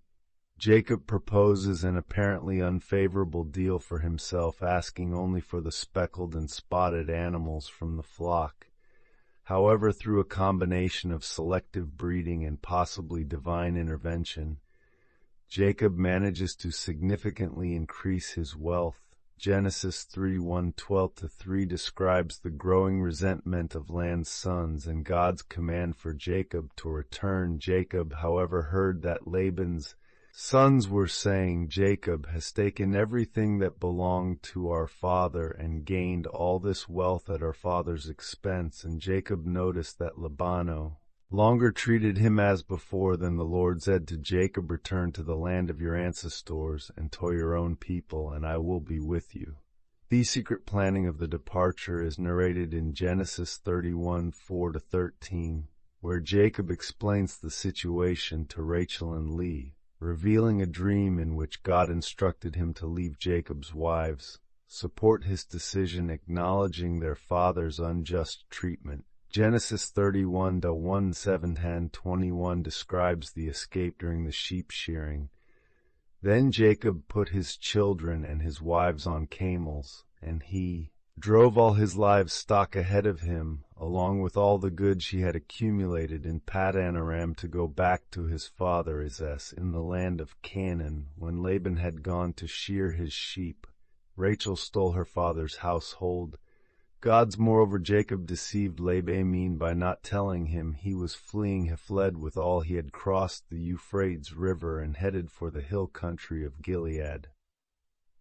S1: Jacob proposes an apparently unfavorable deal for himself, asking only for the speckled and spotted animals from the flock. However, through a combination of selective breeding and possibly divine intervention, Jacob manages to significantly increase his wealth. Genesis 3:1-12-3 describes the growing resentment of Laban's sons and God's command for Jacob to return. Jacob, however, heard that Laban's sons were saying, "Jacob has taken everything that belonged to our father and gained all this wealth at our father's expense." And Jacob noticed that Laban no longer treated him as before. Then the Lord said to Jacob, "Return to the land of your ancestors and to your own people, and I will be with you." The secret planning of the departure is narrated in Genesis 31:4-13, where Jacob explains the situation to Rachel and Leah, revealing a dream in which God instructed him to leave Jacob's wives, support his decision, acknowledging their father's unjust treatment. Genesis 31:1-7-21 describes the escape during the sheep shearing. Then Jacob put his children and his wives on camels, and he drove all his livestock ahead of him, along with all the goods he had accumulated in Paddan Aram, to go back to his father Esau in the land of Canaan. When Laban had gone to shear his sheep, Rachel stole her father's household gods. Moreover, Jacob deceived Laban by not telling him he was fleeing. He fled with all he had, crossed the Euphrates River, and headed for the hill country of Gilead.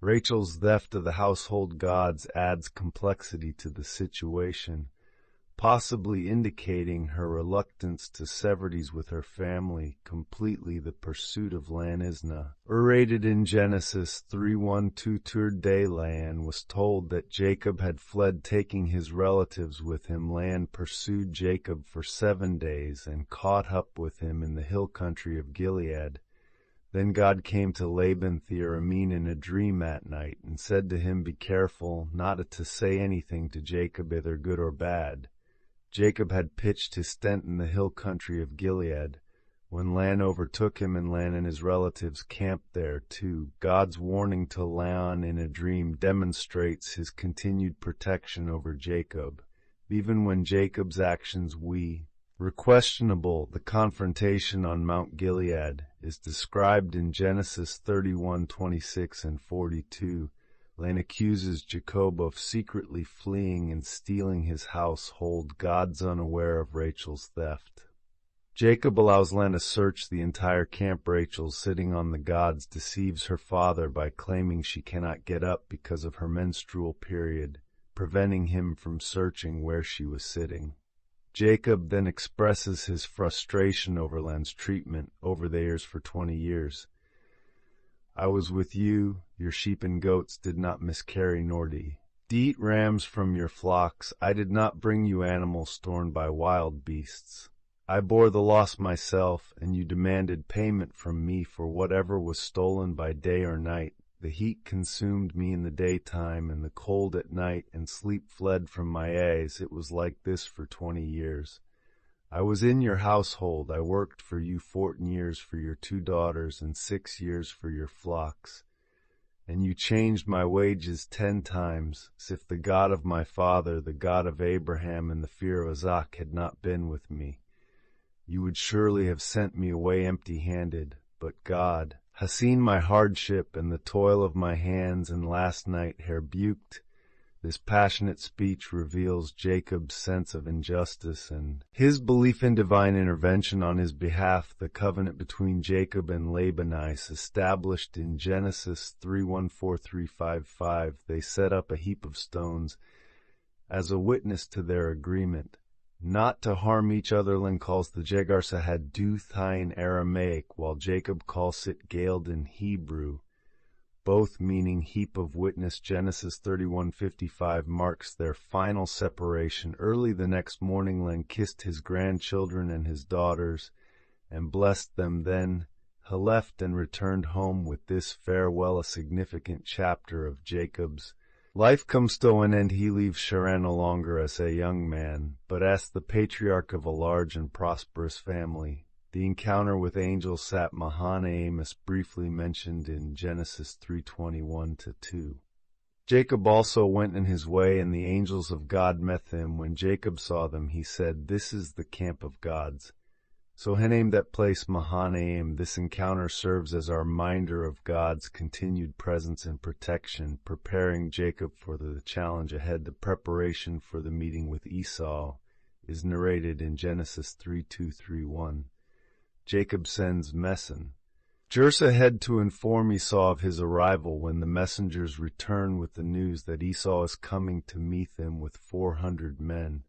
S1: Rachel's theft of the household gods adds complexity to the situation, possibly indicating her reluctance to severities with her family completely. The pursuit of Laban is narrated in Genesis 3:1-2. Third day, Laban was told that Jacob had fled, taking his relatives with him. Laban pursued Jacob for 7 days and caught up with him in the hill country of Gilead. Then God came to Laban the Aramean in a dream at night and said to him, "Be careful not to say anything to Jacob, either good or bad." Jacob had pitched his tent in the hill country of Gilead when Laban overtook him, and Laban and his relatives camped there too. God's warning to Laban in a dream demonstrates his continued protection over Jacob, even when Jacob's actions were questionable. The confrontation on Mount Gilead is described in Genesis 31:26-42. Laban accuses Jacob of secretly fleeing and stealing his household gods, unaware of Rachel's theft. Jacob allows Laban to search the entire camp. Rachel, sitting on the gods, deceives her father by claiming she cannot get up because of her menstrual period, preventing him from searching where she was sitting. Jacob then expresses his frustration over Laban's treatment over the years. For 20 years I was with you, your sheep and goats did not miscarry, nor did eat rams from your flocks. I did not bring you animals torn by wild beasts. I bore the loss myself, and you demanded payment from me for whatever was stolen by day or night. The heat consumed me in the daytime and the cold at night, and sleep fled from my eyes. It was like this for 20 years. I was in your household. I worked for you 14 years for your 2 daughters and 6 years for your flocks. And you changed my wages 10 times. As if the God of my father, the God of Abraham and the fear of Isaac had not been with me, you would surely have sent me away empty-handed. But God has seen my hardship and the toil of my hands, and last night rebuked. This passionate speech reveals Jacob's sense of injustice and his belief in divine intervention on his behalf. The covenant between Jacob and Laban is established in Genesis 3:1-4-3-5-5. They set up a heap of stones as a witness to their agreement not to harm each other. Laban calls the Jegarsa had Duthai in Aramaic, while Jacob calls it Gald in Hebrew, both meaning heap of witness. Genesis 31:55 marks their final separation. Early the next morning, Laban kissed his grandchildren and his daughters and blessed them. Then he left and returned home. With this farewell, a significant chapter of Jacob's life comes to an end. He leaves Haran no longer as a young man, but as the patriarch of a large and prosperous family. The encounter with angels at Mahanaim is briefly mentioned in Genesis 3:21-2. Jacob also went in his way, and the angels of God met him. When Jacob saw them, he said, "This is the camp of gods." So he named that place Mahanaim. This encounter serves as our reminder of God's continued presence and protection, preparing Jacob for the challenge ahead. The preparation for the meeting with Esau is narrated in Genesis 3:2-3-1. Jacob sends messengers ahead to inform Esau of his arrival. When the messengers return with the news that Esau is coming to meet them with 400 men,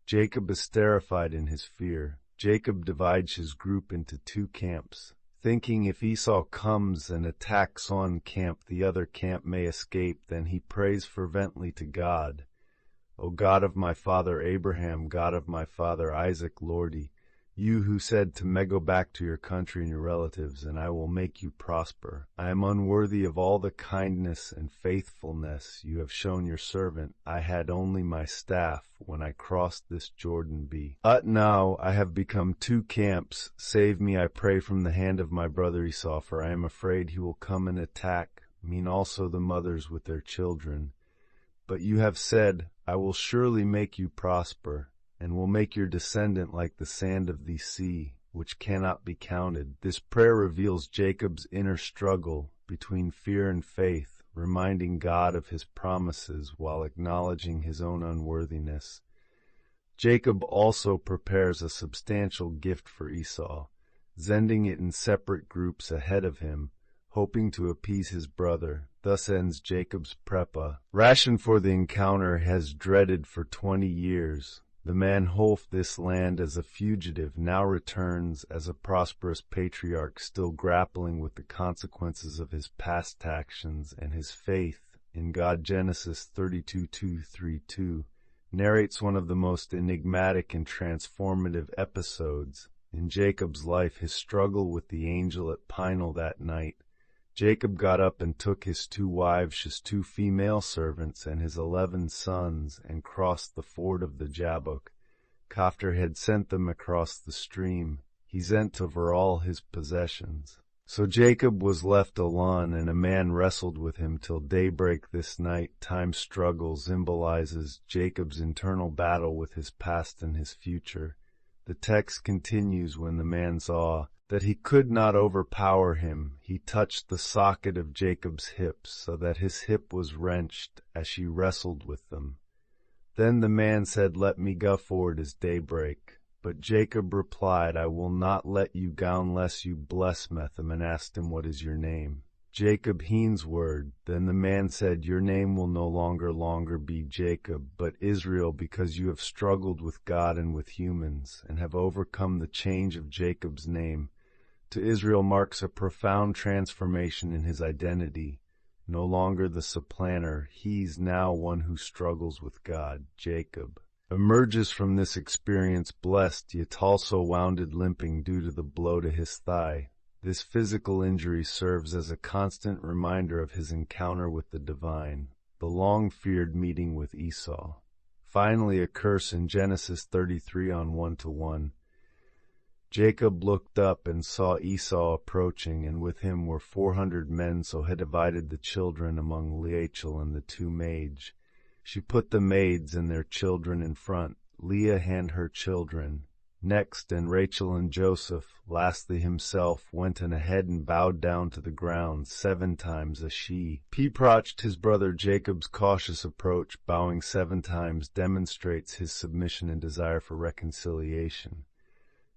S1: Jacob is terrified in his fear. Jacob divides his group into 2 camps, thinking if Esau comes and attacks one camp, the other camp may escape. Then he prays fervently to God. "O God of my father Abraham, God of my father Isaac, Lordy, you who said to me, go back to your country and your relatives, and I will make you prosper. I am unworthy of all the kindness and faithfulness you have shown your servant. I had only my staff when I crossed this Jordan. But now I have become 2 camps. Save me, I pray, from the hand of my brother Esau, for I am afraid he will come and attack me, also the mothers with their children. But you have said, I will surely make you prosper, and will make your descendant like the sand of the sea, which cannot be counted." This prayer reveals Jacob's inner struggle between fear and faith, reminding God of his promises while acknowledging his own unworthiness. Jacob also prepares a substantial gift for Esau, sending it in separate groups ahead of him, hoping to appease his brother. Thus ends Jacob's preparation for the encounter he has dreaded for 20 years. The man who left this land as a fugitive now returns as a prosperous patriarch, still grappling with the consequences of his past actions and his faith in God. Genesis 32:2-3-2 narrates one of the most enigmatic and transformative episodes in Jacob's life, his struggle with the angel at Peniel that night. Jacob got up and took his 2 wives, his 2 female servants, and his 11 sons, and crossed the ford of the Jabbok. After he had sent them across the stream, he sent over all his possessions. So Jacob was left alone, and a man wrestled with him till daybreak. This night time struggle symbolizes Jacob's internal battle with his past and his future. The text continues, when the man saw that he could not overpower him, he touched the socket of Jacob's hips, so that his hip was wrenched as she wrestled with them. Then the man said, "Let me go, for it is daybreak." But Jacob replied, "I will not let you go unless you bless me," and asked him, "What is your name?" Jacob Heen's word. Then the man said, "Your name will no longer be Jacob, but Israel, because you have struggled with God and with humans, and have overcome." The change of Jacob's name to Israel marks a profound transformation in his identity. No longer the supplanter, he's now one who struggles with God. Jacob emerges from this experience blessed, yet also wounded, limping due to the blow to his thigh. This physical injury serves as a constant reminder of his encounter with the divine, the long-feared meeting with Esau. Finally, a curse in Genesis 33 on 1-1. Jacob looked up and saw Esau approaching, and with him were 400 men, so he divided the children among Rachel and the two maids. She put the maids and their children in front, Leah and her children next, and Rachel and Joseph, lastly himself, went in ahead and bowed down to the ground 7 times as she approached his brother. Jacob's cautious approach, bowing 7 times, demonstrates his submission and desire for reconciliation.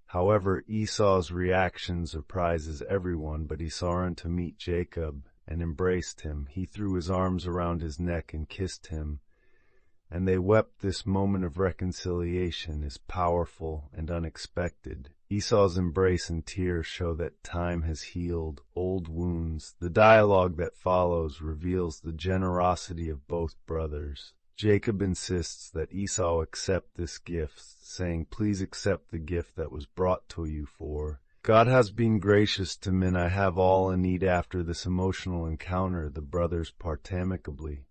S1: However, Esau's reaction surprises everyone, but he saw to meet Jacob and embraced him. He threw his arms around his neck and kissed him, and they wept. This moment of reconciliation is powerful and unexpected. Esau's embrace and tears show that time has healed old wounds. The dialogue that follows reveals the generosity of both brothers. Jacob insists that Esau accept this gift, saying, "Please accept the gift that was brought to you, for God has been gracious to me, and I have all I need." After this emotional encounter, the brothers part amicably.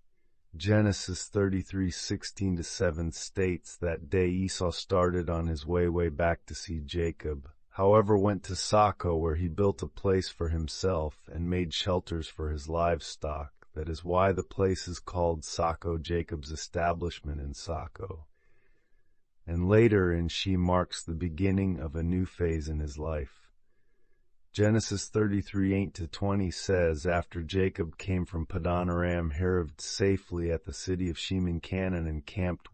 S1: Genesis 33:16-7 states that day Esau started on his way back to see Jacob, however went to Soko, where he built a place for himself and made shelters for his livestock. That is why the place is called Soko, Jacob's establishment in Soko. And later in She marks the beginning of a new phase in his life. Genesis 33:8-20 says, after Jacob came from Padan Aram, he arrived safely at the city of Shem in Canaan and camped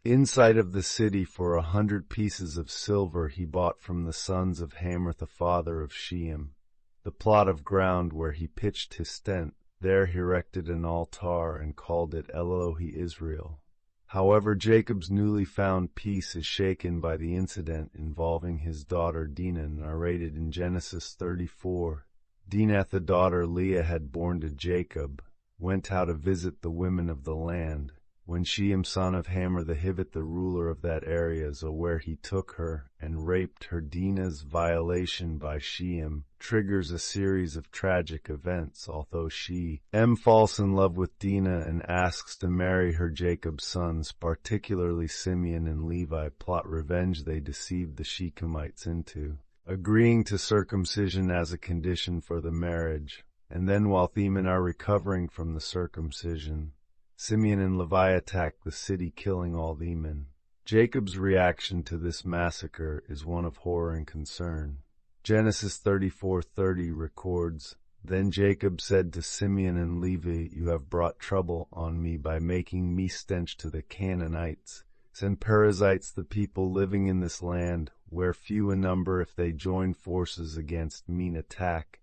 S1: inside of the city for 100 pieces of silver he bought from the sons of Hamor, the father of Shem, the plot of ground where he pitched his tent. There he erected an altar and called it Elohi Israel. However, Jacob's newly found peace is shaken by the incident involving his daughter Dinah, narrated in Genesis 34. Dinah, the daughter Leah had borne to Jacob, went out to visit the women of the land. When Shem, son of Hamor the Hivite, the ruler of that area, where he took her and raped her. Dinah's violation by Shem triggers a series of tragic events. Although Shem falls in love with Dinah and asks to marry her, Jacob's sons, particularly Simeon and Levi, plot revenge. They deceive the Shechemites into agreeing to circumcision as a condition for the marriage, and then while the men are recovering from the circumcision, Simeon and Levi attack the city, killing all the men. Jacob's reaction to this massacre is one of horror and concern. Genesis 34:30 records, "Then Jacob said to Simeon and Levi, 'You have brought trouble on me by making me stench to the Canaanites and Perizzites, the people living in this land, where few in number. If they join forces against me and attack,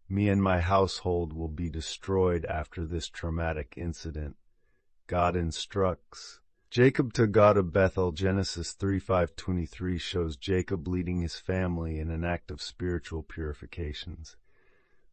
S1: me and my household will be destroyed.'" After this traumatic incident, God instructs Jacob to go to Bethel. Genesis 35:23 shows Jacob leading his family in an act of spiritual purifications.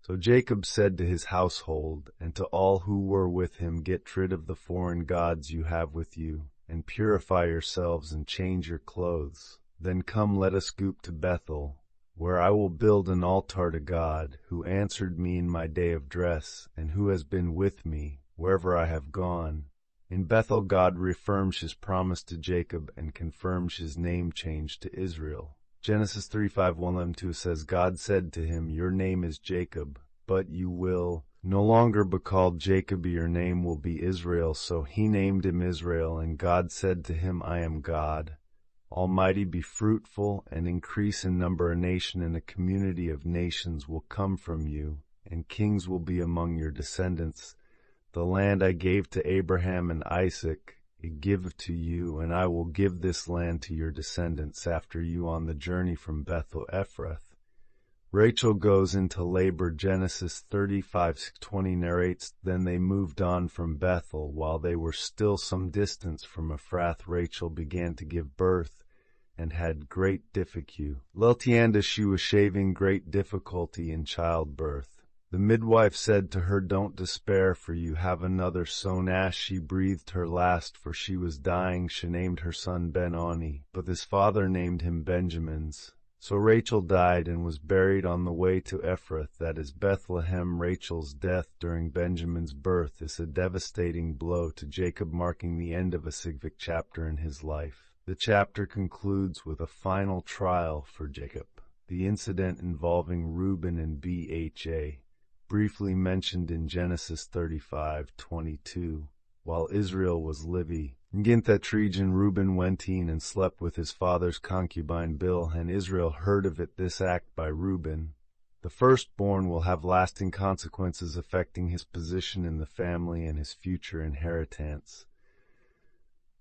S1: So Jacob said to his household and to all who were with him, "Get rid of the foreign gods you have with you, and purify yourselves and change your clothes. Then come, let us go to Bethel, where I will build an altar to God, who answered me in my day of dress, and who has been with me wherever I have gone." In Bethel, God reaffirms his promise to Jacob and confirms his name change to Israel. Genesis 35:1-2 says, "God said to him, 'Your name is Jacob, but you will no longer be called Jacob, your name will be Israel.' So he named him Israel. And God said to him, 'I am God Almighty, be fruitful and increase in number. A nation and a community of nations will come from you, and kings will be among your descendants. The land I gave to Abraham and Isaac, I give to you, and I will give this land to your descendants after you.'" On the journey from Bethel Ephrath, Rachel goes into labor. Genesis 35:20 narrates, "Then they moved on from Bethel. While they were still some distance from Ephrath, Rachel began to give birth and had great difficulty. Leltianda, she was shaving great difficulty in childbirth. The midwife said to her, "Don't despair, for you have another son." As she breathed her last, for she was dying, she named her son Ben-Oni, but his father named him Benjamin's. So Rachel died and was buried on the way to Ephrath, that is Bethlehem. Rachel's death during Benjamin's birth is a devastating blow to Jacob, marking the end of a significant chapter in his life. The chapter concludes with a final trial for Jacob. The incident involving Reuben and Bha, briefly mentioned in Genesis 35:22, while Israel was living. In that region Reuben went in and slept with his father's concubine Bilhah, and Israel heard of it. This act by Reuben, the firstborn, will have lasting consequences affecting his position in the family and his future inheritance.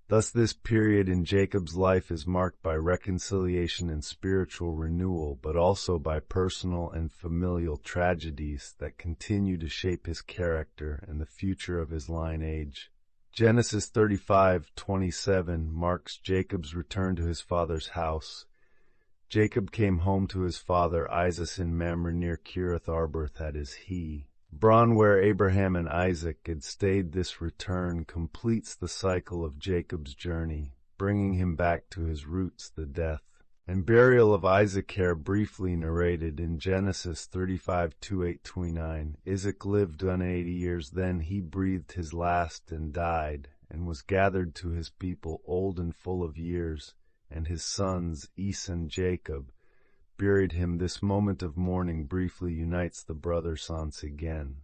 S1: Thus this period in Jacob's life is marked by reconciliation and spiritual renewal, but also by personal and familial tragedies that continue to shape his character and the future of his lineage. Genesis 35:27 marks Jacob's return to his father's house. Jacob came home to his father Isaac in Mamre near Kiriath Arba, that is Hebron, where Abraham and Isaac had stayed. This return completes the cycle of Jacob's journey, bringing him back to his roots. The death and burial of Isaac here briefly narrated in Genesis 35:28-29. Isaac lived 180 years, then he breathed his last and died, and was gathered to his people, old and full of years, and his sons Esau and Jacob buried him. This moment of mourning briefly unites the brothers once again.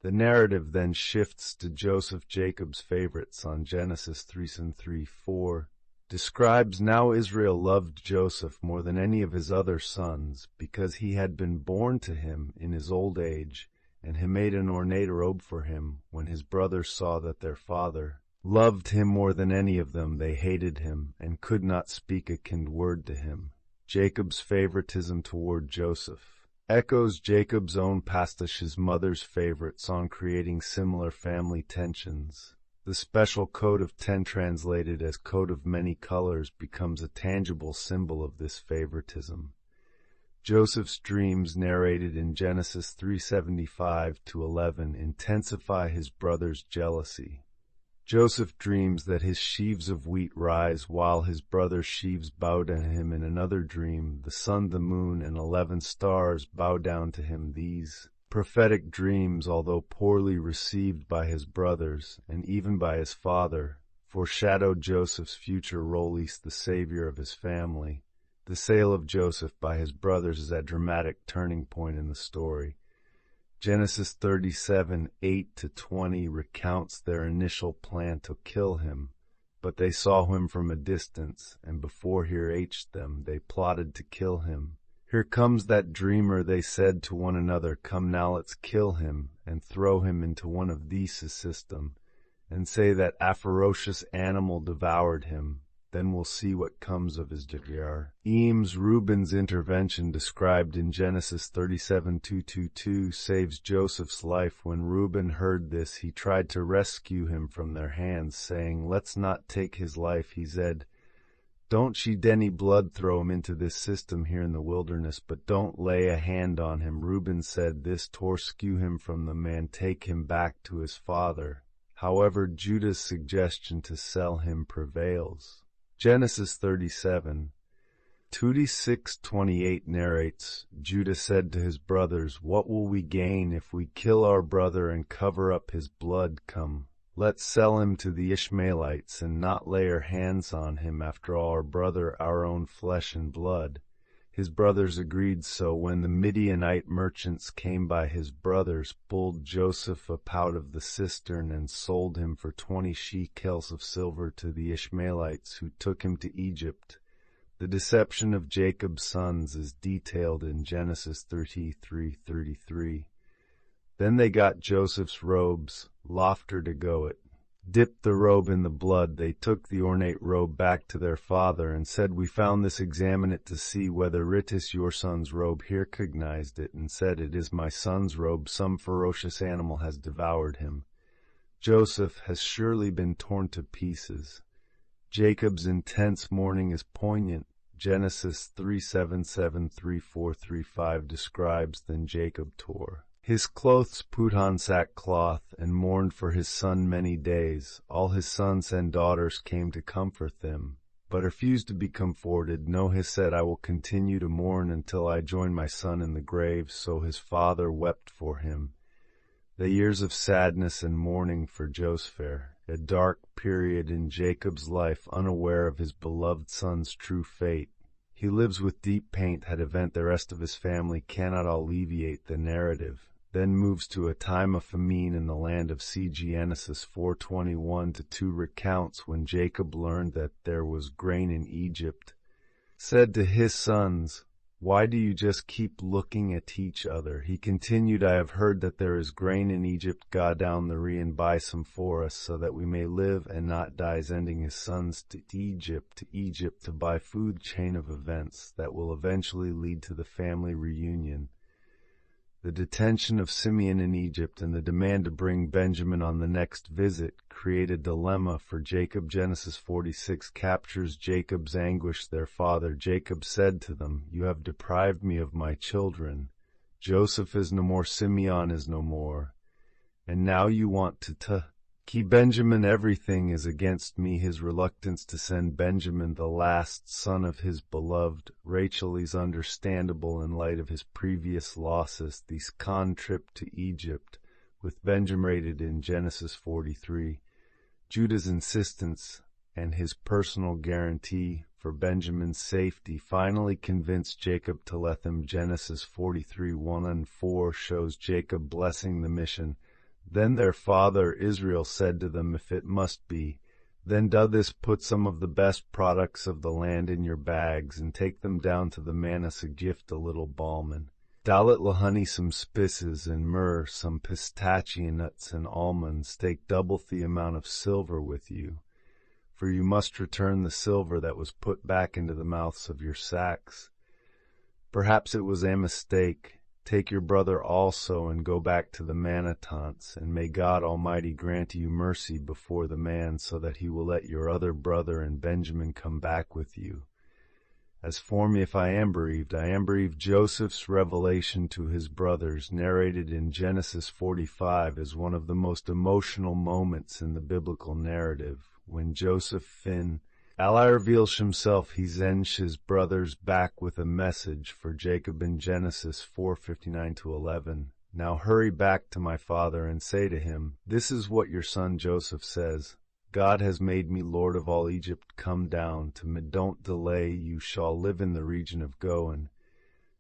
S1: The narrative then shifts to Joseph, Jacob's favorite son. Genesis 3:3-4 describes, now Israel loved Joseph more than any of his other sons, because he had been born to him in his old age, and he made an ornate robe for him. When his brothers saw that their father loved him more than any of them, they hated him, and could not speak a kind word to him. Jacob's favoritism toward Joseph echoes Jacob's own pastiche, his mother's favorite song, creating similar family tensions. The special coat of 10, translated as coat of many colors, becomes a tangible symbol of this favoritism. Joseph's dreams, narrated in Genesis 3:75-11, intensify his brother's jealousy. Joseph dreams that his sheaves of wheat rise while his brother's sheaves bow to him. In another dream, the sun, the moon, and 11 stars bow down to him. These prophetic dreams, although poorly received by his brothers and even by his father, foreshadowed Joseph's future role as the savior of his family. The sale of Joseph by his brothers is a dramatic turning point in the story. Genesis 37:8-20 recounts their initial plan to kill him, but they saw him from a distance, and before he reached them, they plotted to kill him. Here comes that dreamer, they said to one another. Come now, let's kill him and throw him into one of these system, and say that a ferocious animal devoured him. Then we'll see what comes of his devour. Reuben's intervention, described in Genesis 37:2-2, saves Joseph's life. When Reuben heard this, he tried to rescue him from their hands, saying, "Let's not take his life," he said. "Don't shed any blood, throw him into this system here in the wilderness, but don't lay a hand on him." Reuben said this to rescue him from the man, take him back to his father. However, Judah's suggestion to sell him prevails. Genesis 37:26-28 narrates, Judah said to his brothers, "What will we gain if we kill our brother and cover up his blood? Come, let's sell him to the Ishmaelites and not lay our hands on him. After all, our brother, our own flesh and blood." His brothers agreed. So when the Midianite merchants came by, his brothers pulled Joseph up out of the cistern and sold him for 20 shekels of silver to the Ishmaelites, who took him to Egypt. The deception of Jacob's sons is detailed in Genesis 33:33. Then they got Joseph's robes, lofter to go it, dipped the robe in the blood. They took the ornate robe back to their father and said, "We found this, examine it to see whether it is your son's robe." He recognized it and said, "It is my son's robe. Some ferocious animal has devoured him. Joseph has surely been torn to pieces." Jacob's intense mourning is poignant. Genesis 3:7-7-3-4-3-5 describes, "Then Jacob tore his clothes, put on sackcloth, and mourned for his son many days. All his sons and daughters came to comfort them, but refused to be comforted. No, he said, I will continue to mourn until I join my son in the grave. So his father wept for him. The years of sadness and mourning for Joseph, a dark period in Jacob's life, unaware of his beloved son's true fate. He lives with deep pain at event the rest of his family cannot alleviate the narrative. Then moves to a time of famine in the land of Genesis 4:21-2 recounts when Jacob learned that there was grain in Egypt, said to his sons, why do you just keep looking at each other? He continued, I have heard that there is grain in Egypt. Go down the Re and buy some for us so that we may live and not die. Sending his sons to Egypt to buy food. Chain of events that will eventually lead to the family reunion. The detention of Simeon in Egypt and the demand to bring Benjamin on the next visit create a dilemma for Jacob. Genesis 46 captures Jacob's anguish. Their father Jacob said to them, you have deprived me of my children. Joseph is no more, Simeon is no more, and now you want to keep Benjamin. Everything is against me. His reluctance to send Benjamin, the last son of his beloved Rachel, is understandable in light of his previous losses. The trip to Egypt with Benjamin rated in Genesis 43. Judah's insistence and his personal guarantee for Benjamin's safety finally convinced Jacob to let them. Genesis 43:1-4 shows Jacob blessing the mission. Then their father Israel said to them, if it must be, then do this, put some of the best products of the land in your bags and take them down to the manus, a gift, a little balm and dalit lahoney, some spices and myrrh, some pistachio nuts and almonds. Take double the amount of silver with you, for you must return the silver that was put back into the mouths of your sacks. Perhaps it was a mistake. Take your brother also and go back to the Manitants, and may God Almighty grant you mercy before the man, so that he will let your other brother and Benjamin come back with you. As for me, if I am bereaved, I am bereaved. Joseph's revelation to his brothers, narrated in Genesis 45, is one of the most emotional moments in the biblical narrative. When Joseph Allah reveals himself, he sends his brothers back with a message for Jacob in Genesis 4:59-11. Now hurry back to my father and say to him, this is what your son Joseph says. God has made me Lord of all Egypt. Come down to me. Don't delay. You shall live in the region of Goan,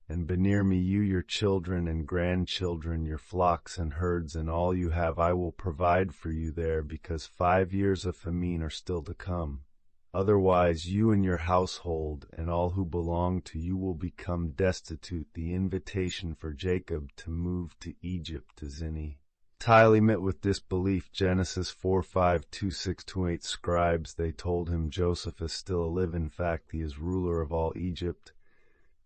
S1: and be near me, you, your children and grandchildren, your flocks and herds, and all you have. I will provide for you there, because 5 years of famine are still to come. Otherwise you and your household and all who belong to you will become destitute. The invitation for Jacob to move to Egypt to Zini. Tylee met with disbelief. Genesis 4:5-6-8 scribes, they told him Joseph is still alive. In fact, he is ruler of all Egypt.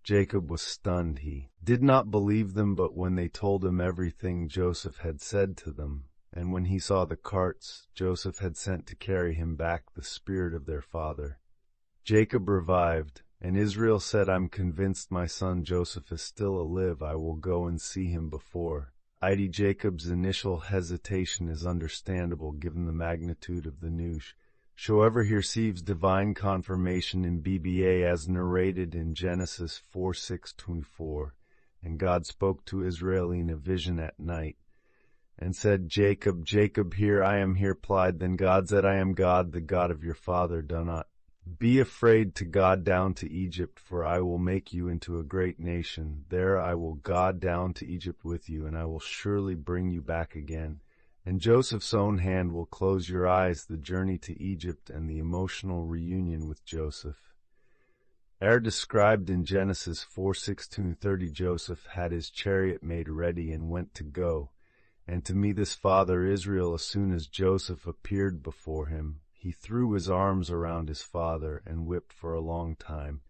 S1: Jacob was stunned. He did not believe them, but when they told him everything Joseph had said to them, and when he saw the carts Joseph had sent to carry him back the spirit of their father, Jacob revived, and Israel said, I'm convinced my son Joseph is still alive. I will go and see him before. Jacob's initial hesitation is understandable given the magnitude of the news. However, he receives divine confirmation in BBA as narrated in Genesis 4:6-4. And God spoke to Israel in a vision at night, and said, Jacob, Jacob, here I am. Here replied, then God said, I am God, the God of your father. Do not be afraid to go down to Egypt, for I will make you into a great nation. There I will go down to Egypt with you, and I will surely bring you back again. And Joseph's own hand will close your eyes. The journey to Egypt and the emotional reunion with Joseph are described in Genesis 4:16-30. Joseph had his chariot made ready and went to go. And to me this father Israel, as soon as Joseph appeared before him, he threw his arms around his father and wept for a long time.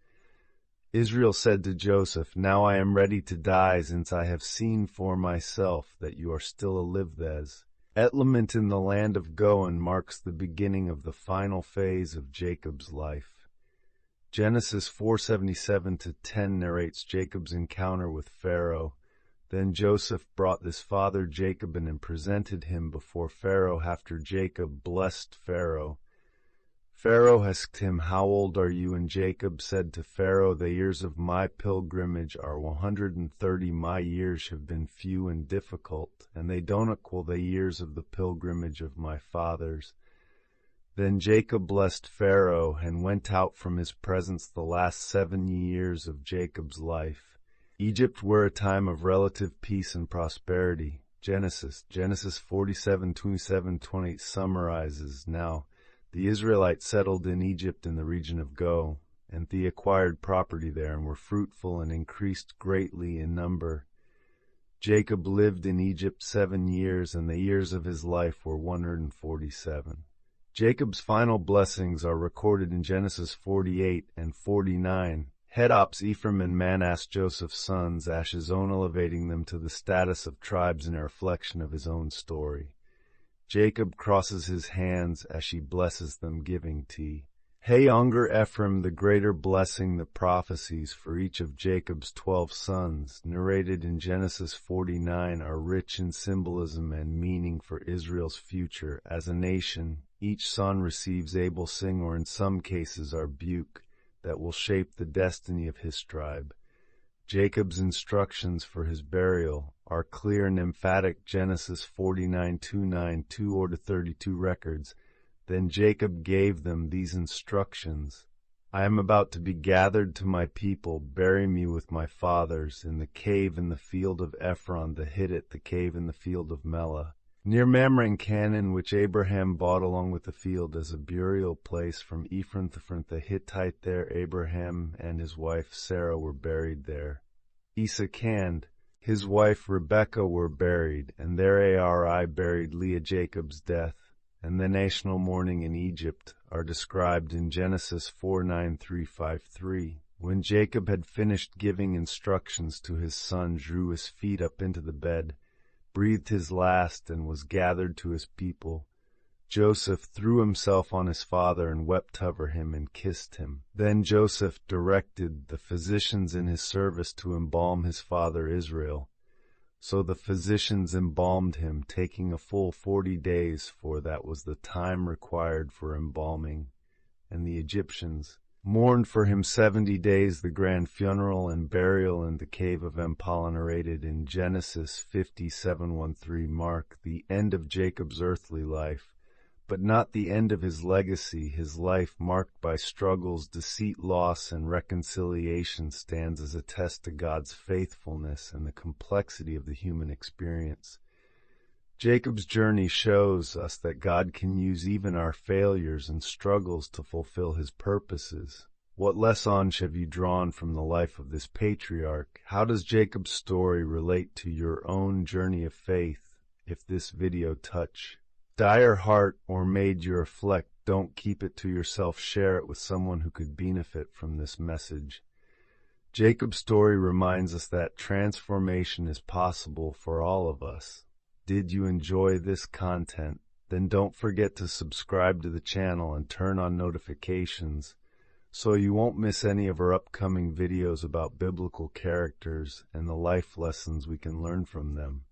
S1: Israel said to Joseph, now I am ready to die, since I have seen for myself that you are still alive. This settlement in the land of Goan marks the beginning of the final phase of Jacob's life. Genesis 4:77-10 narrates Jacob's encounter with Pharaoh. Then Joseph brought his father Jacob in and presented him before Pharaoh. After Jacob blessed Pharaoh, Pharaoh asked him, "How old are you?" And Jacob said to Pharaoh, "The years of my pilgrimage are 130. My years have been few and difficult, and they don't equal the years of the pilgrimage of my fathers." Then Jacob blessed Pharaoh and went out from his presence the last 7 years of Jacob's life. Egypt were a time of relative peace and prosperity. Genesis 47:27-28 summarizes, "Now the Israelites settled in Egypt in the region of Go, and they acquired property there and were fruitful and increased greatly in number. Jacob lived in Egypt 7 years, and the years of his life were 147. Jacob's final blessings are recorded in Genesis 48 and 49. Hedops, Ephraim, and Manasseh, Joseph's sons, Ash's own, elevating them to the status of tribes in a reflection of his own story. Jacob crosses his hands as she blesses them, giving tea. Hey, Unger, Ephraim, the greater blessing. The prophecies for each of Jacob's 12 sons, narrated in Genesis 49, are rich in symbolism and meaning for Israel's future as a nation. Each son receives able sing, or in some cases Arbuk, that will shape the destiny of his tribe. Jacob's instructions for his burial are clear and emphatic. Genesis 49:2-9, 2-32 records. Then Jacob gave them these instructions: "I am about to be gathered to my people. Bury me with my fathers in the cave in the field of Ephron the Hittite, the cave in the field of Melah, near Mamre in Canaan, which Abraham bought along with the field as a burial place from Ephron the Hittite. There Abraham and his wife Sarah were buried there. Isaac and his wife Rebekah were buried, and there Ari buried Leah." Jacob's death and the national mourning in Egypt are described in Genesis 4:9-5:3. When Jacob had finished giving instructions to his son, drew his feet up into the bed, breathed his last, and was gathered to his people, Joseph threw himself on his father and wept over him and kissed him. Then Joseph directed the physicians in his service to embalm his father Israel. So the physicians embalmed him, taking a full 40 days, for that was the time required for embalming. And the Egyptians mourned for him 70 days. The grand funeral and burial in the cave of Machpelah, narrated in Genesis 57:1-3, mark the end of Jacob's earthly life, but not the end of his legacy. His life, marked by struggles, deceit, loss, and reconciliation, stands as a test to God's faithfulness and the complexity of the human experience. Jacob's journey shows us that God can use even our failures and struggles to fulfill his purposes. What lessons have you drawn from the life of this patriarch? How does Jacob's story relate to your own journey of faith? If this video touched your heart or made you reflect, don't keep it to yourself. Share it with someone who could benefit from this message. Jacob's story reminds us that transformation is possible for all of us. Did you enjoy this content? Then don't forget to subscribe to the channel and turn on notifications so you won't miss any of our upcoming videos about biblical characters and the life lessons we can learn from them.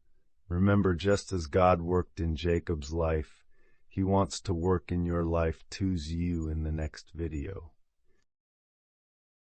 S1: Remember, just as God worked in Jacob's life, he wants to work in your life too. See you in the next video.